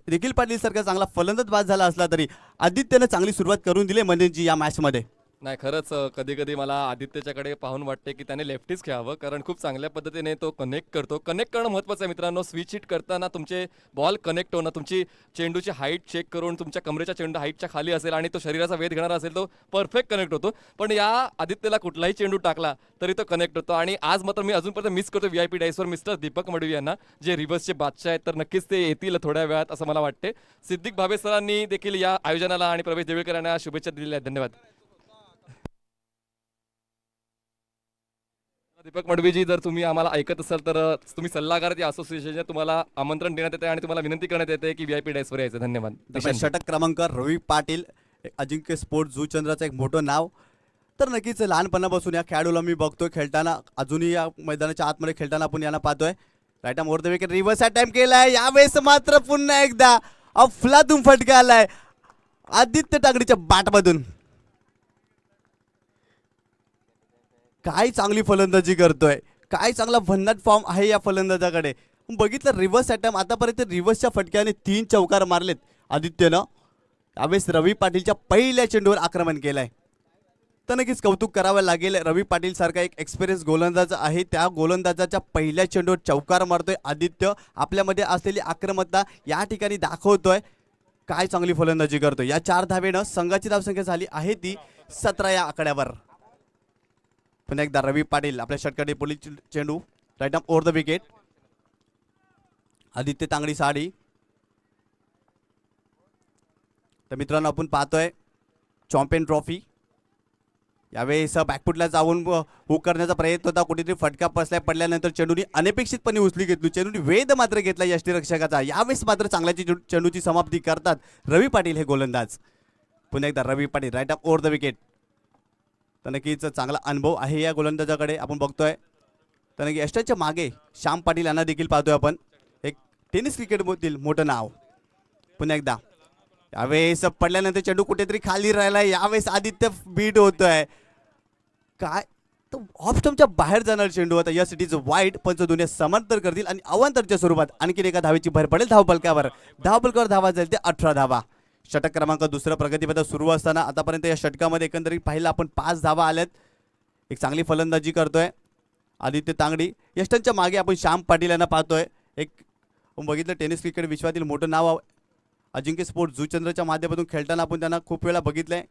निखिल पाटील सारखा चांगला फलंदाज बाद झाला असला तरी आदित्यनं चांगली सुरुवात करून दिली म्हणजे या मॅचमध्ये. नाही खरंच कधी कधी मला आदित्यच्याकडे पाहून वाटते की त्याने लेफ्टीच खेळावं, कारण खूप चांगल्या पद्धतीने तो कनेक्ट करतो. कनेक्ट करणं महत्त्वाचं आहे मित्रांनो. स्विच हिट करताना तुमचे बॉल कनेक्ट होणं, तुमची चेंडूची हाईट चेक करून तुमच्या कमरेच्या चेंडू हाईटच्या खाली असेल आणि तो शरीराचा वेध घेणारा असेल तो परफेक्ट कनेक्ट होतो. पण या आदित्यला कुठलाही चेंडू टाकला तरी तो कनेक्ट होतो. आणि आज मात्र मी अजूनपर्यंत मिस करतो VIP डायसवर मिस्टर दीपक मडवी यांना, जे रिव्हर्सचे बादशाह आहेत. तर नक्कीच ते येतील थोड्या वेळात असं मला वाटते. सिद्दीक भावे सरांनी देखील या आयोजनाला आणि प्रवेश देवळकर यांना शुभेच्छा दिलेल्या आहेत. धन्यवाद. दीपक मडवीजी, जर तुम्ही आम्हाला ऐकत असाल तर तुम्ही सल्लागार या असोसिएशनचे तुम्हाला आमंत्रण देण्यात येते आणि तुम्हाला विनंती करण्यात येते की VIP डायसवर यायचं. धन्यवाद. षटक क्रमांक रवी पाटील, अजिंक्य स्पोर्ट जुचंद्राचं एक मोठं नाव. तर नक्कीच लहानपणापासून या खेळाडूला मी बघतोय खेळताना, अजूनही या मैदानाच्या आतमध्ये खेळताना आपण यांना पाहतोय. Right arm over the wicket, reverse attempt केलाय. यावेळेस मात्र पुन्हा एकदा अफलातून फटका आलाय आदित्य तागडीच्या बॅटमधून. काय चांगली फलंदाजी करतोय, काय चांगला भन्नाट फॉर्म आहे या फलंदाजाकडे. बघितलं रिव्हर्स अटॅम्प्ट, आतापर्यंत रिव्हर्सच्या फटक्याने 3 चौकार मारलेत आदित्यनं. यावेळेस रवी पाटीलच्या पहिल्या चेंडूवर आक्रमण केलंय. तर नक्कीच कौतुक करावं लागेल. रवी पाटील सारखा एक एक्सपिरियन्स गोलंदाज आहे, त्या गोलंदाजाच्या पहिल्या चेंडूवर चौकार मारतोय आदित्य. आपल्यामध्ये असलेली आक्रमकता या ठिकाणी दाखवतोय. काय चांगली फलंदाजी करतोय. या 4 धावेनं संघाची धावसंख्या झाली आहे ती 17 या आकड्यावर. पुन्हा एकदा रवी पाटील आपल्या षटकाने पुढील चेंडू, right arm over the wicket. Aditya Tangadi Sadi. तर मित्रांनो आपण पाहतोय चॅम्पियन ट्रॉफी. यावेळेस बॅकफुटला जाऊन हुक करण्याचा प्रयत्न होता, कुठेतरी फटका पडल्यानंतर चेंडूने अनपेक्षितपणे उचली घेतली. चेंडूने वेध मात्र घेतला यष्टीरक्षकाचा. यावेळेस मात्र चांगल्याची चेंडूची समाप्ती करतात रवी पाटील हे गोलंदाज. पुन्हा एकदा Ravi Patil right arm over the wicket. तर नक्कीच चांगला अनुभव आहे या गोलंदाजाकडे आपण बघतोय. तर नक्की यष्टाच्या मागे श्याम पाटील यांना देखील पाहतोय आपण, एक टेनिस क्रिकेटमधील मोठं नाव. पुन्हा एकदा यावेळेस पडल्यानंतर चेंडू कुठेतरी खाली राहिलाय. यावेळेस आदित्य बीट होतोय. काय तो ऑफ स्टंपच्या बाहेर जाणार चेंडू होता. या सिटीज वाईट, पंच दोन्ही समांतर करतील आणि अवांतरच्या स्वरूपात आणखी एका धावेची भर पडेल धावपलकावर. धावपलकावर धावा जाईल ते 18 धावा. षटक क्रमांक दुसरं प्रगतीपथ सुरू असताना आतापर्यंत या षटकामध्ये एकंदरीत पाहिलं आपण 5 धावा आल्यात. एक चांगली फलंदाजी करतोय आदित्य तांगडी. यष्टांच्या मागे आपण श्याम पाटील यांना पाहतोय. एक बघितलं टेनिस क्रिकेट विश्वातील मोठं नाव अजिंक्य स्पोर्ट जुचंद्रच्या माध्यमातून खेळताना आपण त्यांना खूप वेळा बघितलंय.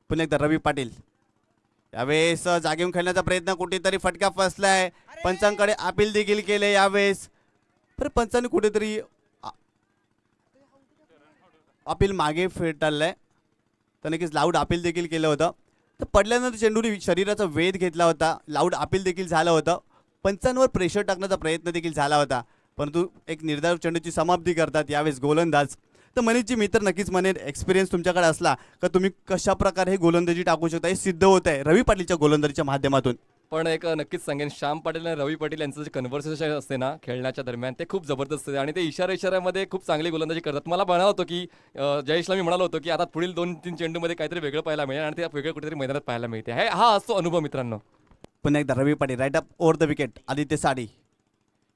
पुन्हा एकदा रवी पाटील. यावेळेस जागेहून खेळण्याचा प्रयत्न, कुठेतरी फटका फसलाय. पंचांकडे अपील देखील केले यावेळेस, पण पंचांनी कुठेतरी अपील मागे फेटाळलंय. तर नक्कीच लाऊड अपील देखील केलं होतं. तर पडल्यानंतर चेंडूने शरीराचा वेध घेतला होता. लाऊड अपील देखील झालं होतं. पंचांवर प्रेशर टाकण्याचा प्रयत्न देखील झाला होता, परंतु एक निर्धार चेंडूची समाप्ती करतात यावेळेस गोलंदाज. तर मनीषजी मी तर नक्कीच म्हणेन एक्सपिरियन्स तुमच्याकडे असला का तुम्ही कशा प्रकारे हे गोलंदाजी टाकू शकता हे सिद्ध होत आहे रवी पाटीलच्या गोलंदाजीच्या माध्यमातून. पण एक नक्कीच सांगेन, श्याम पाटील आणि रवी पाटील यांचं जे कन्व्हर्सेशन असते ना खेळण्याच्या दरम्यान ते खूप जबरदस्त असते आणि ते इशाऱ्यामध्ये खूप चांगली गोलंदाजी करतात. मला म्हणाला होतो की जयेशला मी म्हणालो होतो की आता पुढील 2-3 चेंडूमध्ये काहीतरी वेगळं पाहायला मिळेल आणि ते वेगळं कुठेतरी मैदानात पाहायला मिळते. हा असतो अनुभव मित्रांनो. पुन्हा एकदा Ravi Patil right up over the wicket. Aditya Sadi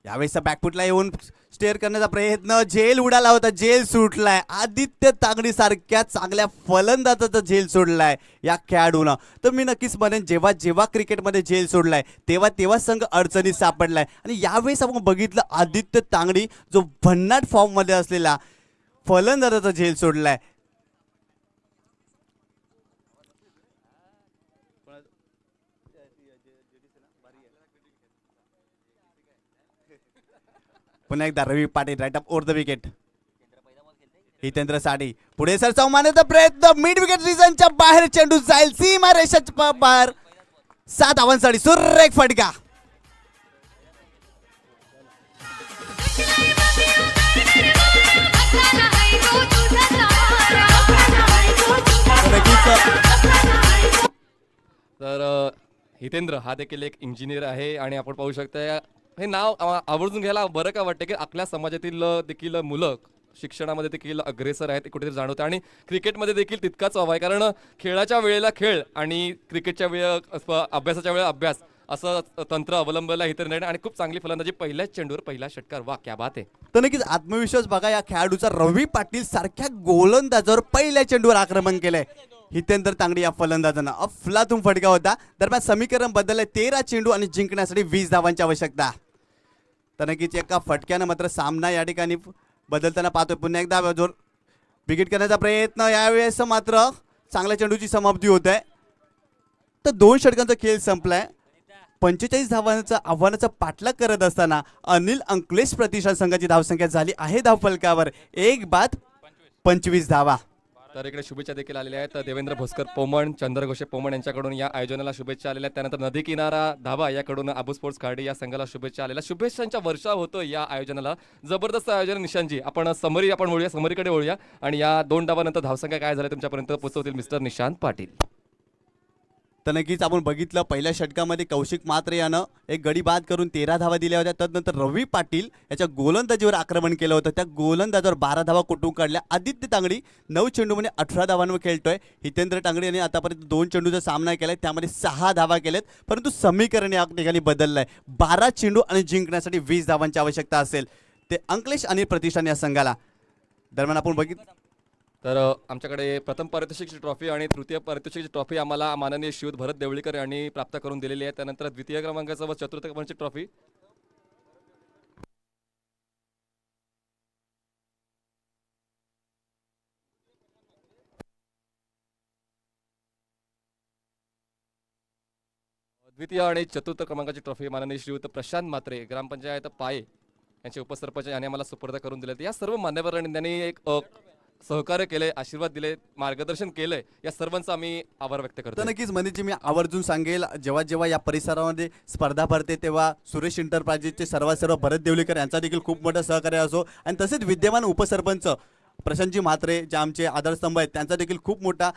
यावेळेस बॅकफुटला येऊन स्टेअर करण्याचा प्रयत्न, झेल उडाला होता, झेल सुटलाय. आदित्य तांगडी सारख्या चांगल्या फलंदाजाचा झेल सोडलाय या खेळाडूनं. तर मी नक्कीच म्हणेन जेव्हा जेव्हा क्रिकेटमध्ये झेल सोडलाय तेव्हा संघ अडचणीत सापडलाय. आणि यावेळेस आपण बघितलं आदित्य तांगडी जो भन्नाट फॉर्ममध्ये असलेला फलंदाजाचा झेल सोडलाय. पुन्हा एकदा Ravi Patil right up over the wicket. Hitendra Sadi पुढे सर चौमानाचा प्रयत्न मिड विकेट रिजनच्या बाहेर चेंडू जाईल सीमा रेषेच्या बाहेर 7 धावांसाठी सुरेख फटका. तर हितेंद्र हा देखील एक इंजिनियर आहे आणि आपण पाहू शकता हे नाव आवर्जून घ्यायला बरं का वाटतं की आपल्या समाजातील देखील मुलं शिक्षणामध्ये देखील अग्रेसर आहेत कुठेतरी जाणवतं आणि क्रिकेटमध्ये देखील तितकाच हवा आहे कारण खेळाच्या वेळेला खेळ आणि क्रिकेटच्या अभ्यासाच्या वेळेला अभ्यास असं तंत्र अवलंबलं हितेंद्रने आणि खूप चांगली फलंदाजी पहिल्याच चेंडूवर पहिला षटकार. वा क्या बात आहे. तर नक्कीच आत्मविश्वास बघा या खेळाडूचा. रवी पाटील सारख्या गोलंदाजावर पहिल्या चेंडूवर आक्रमण केलंय हितेंद्र तांगडी या फलंदाजांना. अफलातून फटका होता. दरम्यान समीकरण बदललंय 13 चेंडू आणि जिंकण्यासाठी 20 धावांची आवश्यकता. तर नक्कीच एका फटक्यानं मात्र सामना या ठिकाणी बदलताना पाहतोय. पुन्हा एकदा जोर विकेट करण्याचा प्रयत्न यावेळेस मात्र चांगल्या चेंडूची समाप्ती होत आहे. तर 2 षटकांचा खेळ संपलाय. 45 धावांचा आव्हानाचा पाठलाग करत असताना अनिल अंकलेश प्रतिष्ठान संघाची धावसंख्या झाली आहे धावफलकावर 1 बाद 25 धावा. तर इकडे शुभेच्छा देखील आलेल्या आहेत. देवेंद्र भोसकर पोमण, चंद्रघोषे पोमण यांच्याकडून या आयोजनाला शुभेच्छा आलेल्या आहेत. त्यानंतर नदी किनारा धाबा याकडून आबू स्पोर्ट्स खाडी या संघाला शुभेच्छा आलेल्या. शुभेच्छांच्या वर्षा होतो या आयोजनाला. जबरदस्त आयोजन निशांजी. आपण वळूया समरीकडे वळूया आणि या 2 डावानंतर धावसंख्या काय झाल्या तुमच्यापर्यंत पोहोचवतील मिस्टर निशांत पाटील. तर नक्कीच आपण बघितलं पहिल्या षटकामध्ये कौशिक मात्रे यानं एक गडी बाद करून 13 धावा दिल्या होत्या. तदनंतर रवी पाटील याच्या गोलंदाजीवर आक्रमण केलं होतं. त्या गोलंदाजावर 12 धावा कुटून काढल्या. आदित्य तांगडी 9 चेंडूमध्ये 18 धावांवर खेळतोय. हितेंद्र तांगडी यांनी आतापर्यंत 2 चेंडूचा सामना केलाय त्यामध्ये 6 धावा केल्यात. परंतु समीकरण या ठिकाणी बदललंय. 12 चेंडू आणि जिंकण्यासाठी 20 धावांची आवश्यकता असेल ते अंकलेश आणि प्रतिष्ठान या संघाला. दरम्यान आपण बघितलं तर आमच्याकडे प्रथम पारितोषिकची ट्रॉफी आणि तृतीय पारितोषिकची ट्रॉफी आम्हाला माननीय शिवत भरत देवळीकर यांनी प्राप्त करून दिलेली आहे. त्यानंतर द्वितीय क्रमांकाचं व चतुर्थ क्रमांकाची ट्रॉफी द्वितीय आणि चतुर्थ क्रमांकाची ट्रॉफी माननीय श्रीयुत प्रशांत मात्रे ग्रामपंचायत पाये यांचे उपसरपंच यांनी आम्हाला सुपूर्द करून दिले. या सर्व मान्यवरांनी त्यांनी एक सहकार्य केले, आशीर्वाद दिले, मार्गदर्शन केलंय. या सर्वांचा आम्ही आभार व्यक्त करतो. तर नक्कीच मनीजी मी आवर्जून सांगेल जेव्हा जेव्हा या परिसरामध्ये स्पर्धा भरते तेव्हा सुरेश इंटरप्राइजेसचे सर्व भरत देवलीकर यांचा देखील खूप मोठं सहकार्य असो आणि तसेच विद्यमान उपसरपंच प्रशांतजी म्हात्रे जे आमचे आधारस्तंभ आहेत त्यांचा देखील खूप मोठा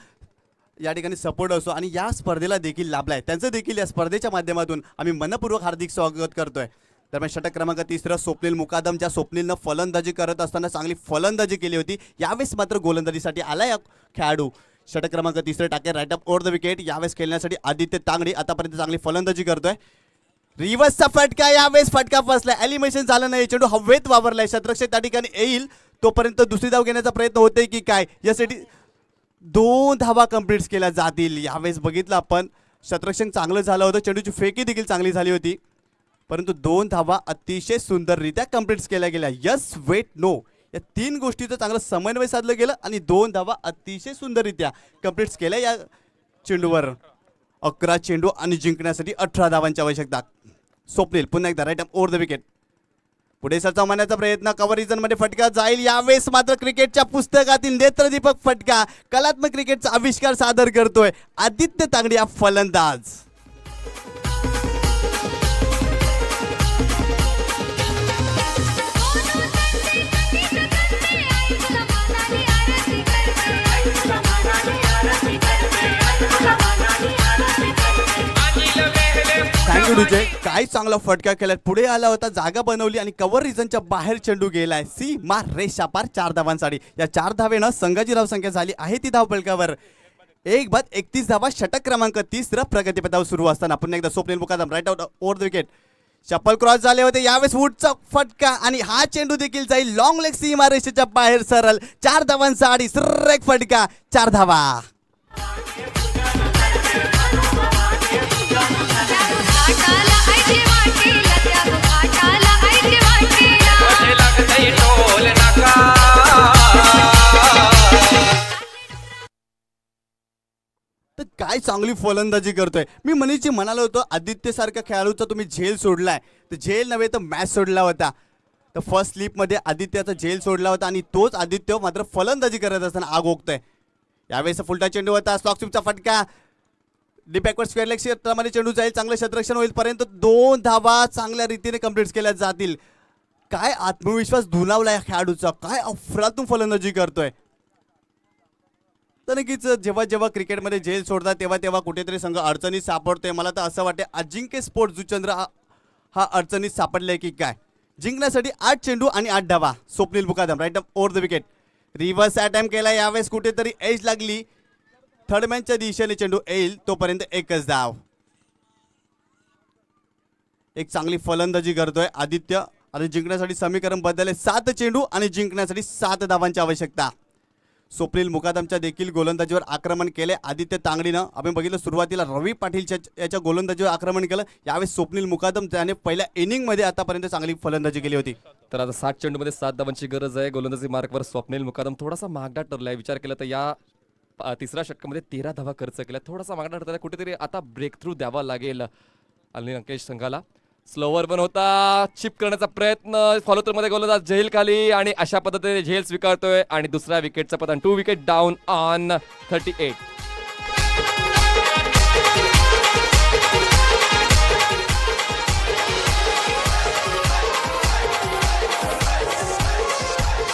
या ठिकाणी सपोर्ट असो आणि या स्पर्धेला देखील लाभलाय. त्यांचं देखील या स्पर्धेच्या माध्यमातून आम्ही मनपूर्वक हार्दिक स्वागत करतोय. दरम्यान षटक क्रमांक 3 स्वप्नील मुकादम ज्या स्वप्नीलनं फलंदाजी करत असताना चांगली फलंदाजी केली होती. यावेळेस मात्र गोलंदाजीसाठी आला या खेळाडू. षटक क्रमांक 3 Take right up over the wicket. यावेळेस खेळण्यासाठी आदित्य तांगडी आतापर्यंत चांगली फलंदाजी करतोय. रिव्हर्सचा फटका यावेळेस फटका फसला. एलिमिनेशन झालं नाही. चेंडू हवेत वावरलाय. शतरक्षक त्या ठिकाणी येईल तोपर्यंत दुसरी धाव घेण्याचा प्रयत्न होतोय की काय यासाठी 2 धावा कंप्लीट केल्या जातील. यावेळेस बघितलं आपण शतरक्षक चांगलं झालं होतं. चेंडूची फेकी देखील चांगली झाली होती परंतु 2 धावा अतिशय सुंदररित्या कंप्लीट केल्या गेल्या. यस वेट नो या 3 गोष्टीचं चांगलं समन्वय साधलं गेलं आणि 2 धावा अतिशय सुंदररित्या कंप्लीट केल्या या चेंडूवर. 11 चेंडू आणि जिंकण्यासाठी 18 धावांची आवश्यकता. स्वप्नील पुन्हा एकदा राईट ओव्हर द विकेट. पुढे सरचा मारण्याचा प्रयत्न कव्हर रिजन मध्ये फटका जाईल. यावेळेस मात्र क्रिकेटच्या पुस्तकातील नेत्रदीपक फटका कलात्मक क्रिकेटचा आविष्कार सादर करतोय आदित्य तांगडी हा फलंदाज. Thank you DJ. काय चांगला फटका केला. पुढे आला होता जागा बनवली आणि कव्हर रिजनच्या बाहेर चेंडू गेलाय. सीमा रेषा पार 4 धावांसाठी. या 4 धावेनं संघाची धावसंख्या झाली आहे ती धावफलकावर 1 बाद 31 धावा. षटक क्रमांक 3 प्रगतीपथावर सुरू असताना पुन्हा एकदा Swapnil Mukadam right out over the wicket. चप्पल क्रॉस झाले होते. यावेळेस वूडचा फटका आणि हा चेंडू देखील जाईल लॉंग लेग सीमा रेषेच्या बाहेर सरळ. 4 धावांसाठी सुरेख फटका 4 धावा. तर काय चांगली फलंदाजी करतोय. मी मनीषजी म्हणालो होतो आदित्य सारख्या खेळाडूचा तुम्ही झेल सोडलाय तर झेल नव्हे तर मॅच सोडला होता. तर फर्स्ट स्लिपमध्ये आदित्याचा झेल सोडला होता आणि तोच आदित्य मात्र फलंदाजी करत असताना आग ओकतोय. यावेळेस फुलटा चेंडू होता, स्लॉक स्वीपचा फटका, डी बॅकवर्ड स्क्वेअर लेग क्षेत्रामध्ये चेंडू जाईल, चांगलं क्षेत्ररक्षण होईल, पर्यंत 2 धावा चांगल्या रीतीने कंप्लीट केल्या जातील. काय आत्मविश्वास दुलावला या खेळाडूचा, काय अफरातून फलंदाजी करतोय. तर नक्कीच जेव्हा जेव्हा क्रिकेटमध्ये झेल सोडतात तेव्हा तेव्हा कुठेतरी संघ अडचणीत सापडतोय. मला तर असं वाटतं अजिंक्य स्पोर्ट जुचंद्र हा अडचणीत सापडलाय की काय. जिंकण्यासाठी 8 चेंडू आणि 8 धावा. Swapnil Mukadam right over the wicket, reverse attempt केला, यावेळेस कुठेतरी एज लागली, थर्ड मॅनच्या दिशेने चेंडू येईल तोपर्यंत एकच धाव. एक चांगली फलंदाजी करतोय आदित्य आणि जिंकण्यासाठी समीकरण बदलले, 7 चेंडू आणि जिंकण्यासाठी 7 धावांची आवश्यकता. स्वप्नील मुकादमच्या देखील गोलंदाजीवर आक्रमण केले आदित्य तांगडीनं. आपण बघितलं सुरुवातीला रवी पाटीलच्या याच्या गोलंदाजीवर आक्रमण केलं, यावेळेस स्वप्नील मुकादम त्याने पहिल्या इनिंगमध्ये आतापर्यंत चांगली फलंदाजी केली होती. तर आता 7 चेंडूमध्ये 7 धावांची गरज आहे. गोलंदाजी मार्कवर स्वप्नील मुकादम थोडासा महागडा ठरलाय. विचार केला तर या तिसऱ्या षटकामध्ये 13 धावा खर्च केल्या, थोडासा महागडा ठरला. कुठेतरी आता ब्रेक थ्रू द्यावा लागेल आणि अंकेश संघाला. स्लोवर पण होता, चिप करण्याचा प्रयत्न, फॉलो थ्रू मध्ये गोलंदाज झेल खाली आणि अशा पद्धतीने झेल स्वीकारतोय आणि दुसऱ्या विकेटचं पतन. 2 विकेट डाऊन ऑन 38.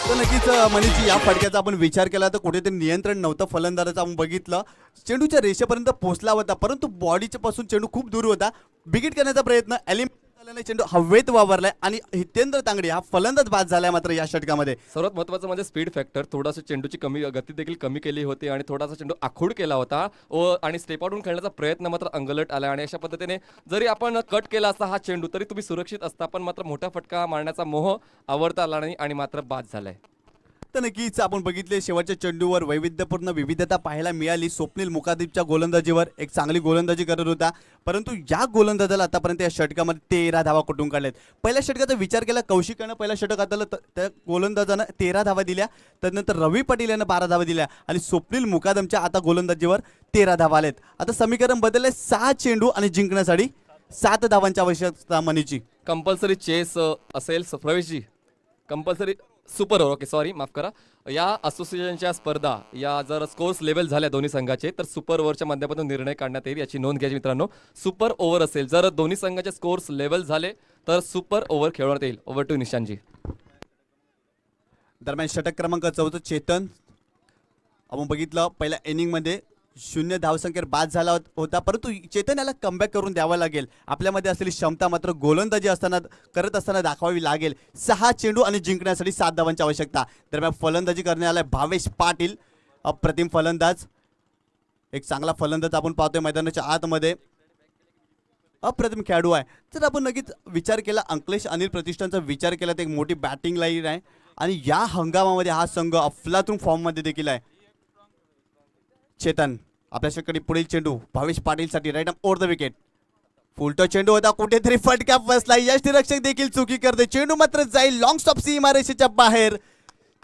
तर नक्कीच मनीषजी या फटक्याचा आपण विचार केला तर कुठेतरी नियंत्रण नव्हतं फलंदाजाचं. आपण बघितलं चेंडूच्या रेषेपर्यंत पोहोचला होता परंतु बॉडीच्या पासून चेंडू खूप दूर होता. बिगिट करण्याचा प्रयत्न, एलिमिनेट झाल्याने चेंडू हवेत वावरलाय आणि हितेंद्र तांगडी हा फलंदाज बाद झालाय मात्र या षटकामध्ये. सर्वात महत्त्वाचं म्हणजे स्पीड फॅक्टर. थोडासा चेंडूची गती देखील कमी केली होती आणि थोडासा चेंडू आखूड केला होता आणि स्टेप आउटून खेळण्याचा प्रयत्न मात्र अंगलट आला. आणि अशा पद्धतीने जरी आपण कट केला असता हा चेंडू तरी तुम्ही सुरक्षित असता, पण मात्र मोठा फटका मारण्याचा मोह आवडता आला नाही आणि मात्र बाद झालाय. तर नक्कीच आपण बघितले शेवटच्या चेंडूवर वैविध्यपूर्ण विविधता पाहायला मिळाली. स्वप्नील मुकादमच्या गोलंदाजीवर एक चांगली गोलंदाजी करत होता परंतु या गोलंदाजाला आतापर्यंत या षटकामध्ये 13 धावा कुठून काढल्यात. पहिल्या षटकाचा विचार केला कौशिकानं पहिल्या षटक हाताळलं, त्या गोलंदाजानं 13 धावा दिल्या, त्यानंतर रवी पाटील यानं 12 धावा दिल्या आणि स्वप्नील मुकादमच्या आता गोलंदाजीवर 13 धावा आलेत. आता समीकरण बदलले, 6 चेंडू आणि जिंकण्यासाठी 7 धावांची आवश्यकता मनीची. कंपल्सरी चेस असेल Praveshji, compulsory super over, okay sorry माफ करा. या असोसिएशनच्या स्पर्धा या जर स्कोर्स लेवल झाल्या दोन्ही संघाचे तर सुपर ओव्हरच्या माध्यमातून निर्णय काढण्यात येईल, याची नोंद घ्यायची मित्रांनो. सुपर ओव्हर असेल जर दोन्ही संघाचे स्कोर्स लेवल झाले तर सुपर ओव्हर खेळवण्यात येईल. Over to Nishantji. दरम्यान षटक क्रमांक 14 चेतन, आपण बघितलं पहिल्या इनिंगमध्ये 0 धावसंख्येवर बाद झाला होता परंतु चेतन याला कमबॅक करून द्यावा लागेल. आपल्यामध्ये असलेली क्षमता मात्र गोलंदाजी करत असताना दाखवावी लागेल. 6 चेंडू आणि जिंकण्यासाठी 7 धावांची आवश्यकता. दरम्यान फलंदाजी करण्याला भावेश पाटील, अप्रतिम फलंदाज, एक चांगला फलंदाज आपण पाहतोय मैदानाच्या आतमध्ये, अप्रतिम खेळाडू आहे. जर आपण नक्कीच विचार केला अंकलेश अनिल प्रतिष्ठानचा विचार केला तर एक मोठी बॅटिंग लाईन आहे आणि या हंगामामध्ये हा संघ अफलातून फॉर्ममध्ये देखील आहे. चेतन आपल्याकडे पुढील चेंडू भावेश पाटीलसाठी right over the wicket. Full toss चेंडू होता, कुठेतरी फटका बसला, यष्टीरक्षक देखील चुकी करते, चेंडू मात्र जाईल लॉंग स्टॉप सीमा रेषेच्या बाहेर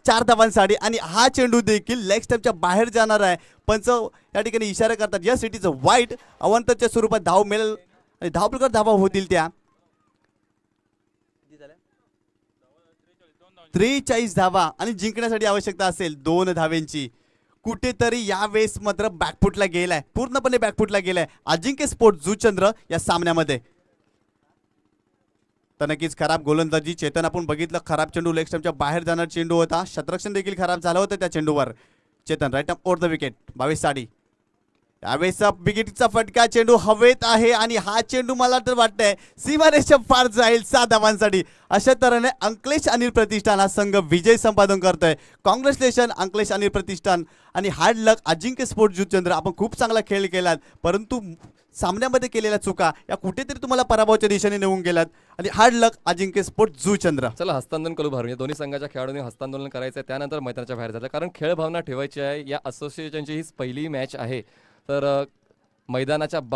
4 धावांसाठी आणि हा चेंडू देखील लेग स्टंपच्या बाहेर जाणार आहे. पंच या ठिकाणी इशारा करतात या सिटीचं वाईट अवंतच्या स्वरूपात धाव मिळेल आणि धावप्रकार धावा होतील त्या 43 धावा आणि जिंकण्यासाठी आवश्यकता असेल 2 धावेंची. कुठेतरी यावेळेस मात्र बॅकफुटला गेलाय, पूर्णपणे बॅकफुटला गेलाय अजिंक्य स्पोर्ट जुचंद्र या सामन्यामध्ये. तर नक्कीच खराब गोलंदाजी चेतन, आपण बघितलं खराब चेंडू लेग स्टंपच्या बाहेर जाणार चेंडू होता, क्षेत्ररक्षण देखील खराब झालं होतं त्या चेंडूवर. Chetan right over the wicket, 22 साडी. यावेळेस बिगिटचा फटका, चेंडू हवेत आहे आणि हा चेंडू मला तर वाटतंय सीमारेषा पार जाईल 7 धावांसाठी. अशा तऱ्हेने अंकलेश अनिल प्रतिष्ठान हा संघ विजय संपादन करतोय. कॉंग्रॅच्युलेशन अंकलेश अनिल प्रतिष्ठान आणि हार्ड लक अजिंक्य स्पोर्ट जुचंद्र. आपण खूप चांगला खेळ केलात परंतु सामन्यामध्ये केलेल्या चुका या कुठेतरी तुम्हाला पराभवाच्या दिशेने नेऊन गेलात आणि हार्ड लक अजिंक्य स्पोर्ट जुचंद्र. चला हस्तांदोलन करू भरून, या दोन्ही संघाच्या खेळाडूंनी हस्तांदोलन करायचं आहे, त्यानंतर मैदानाच्या बाहेर जायचं, कारण खेळ भावना ठेवायची आहे. या असोसिएशनची ही पहिली मॅच आहे तर मैदानाच्या बाहेर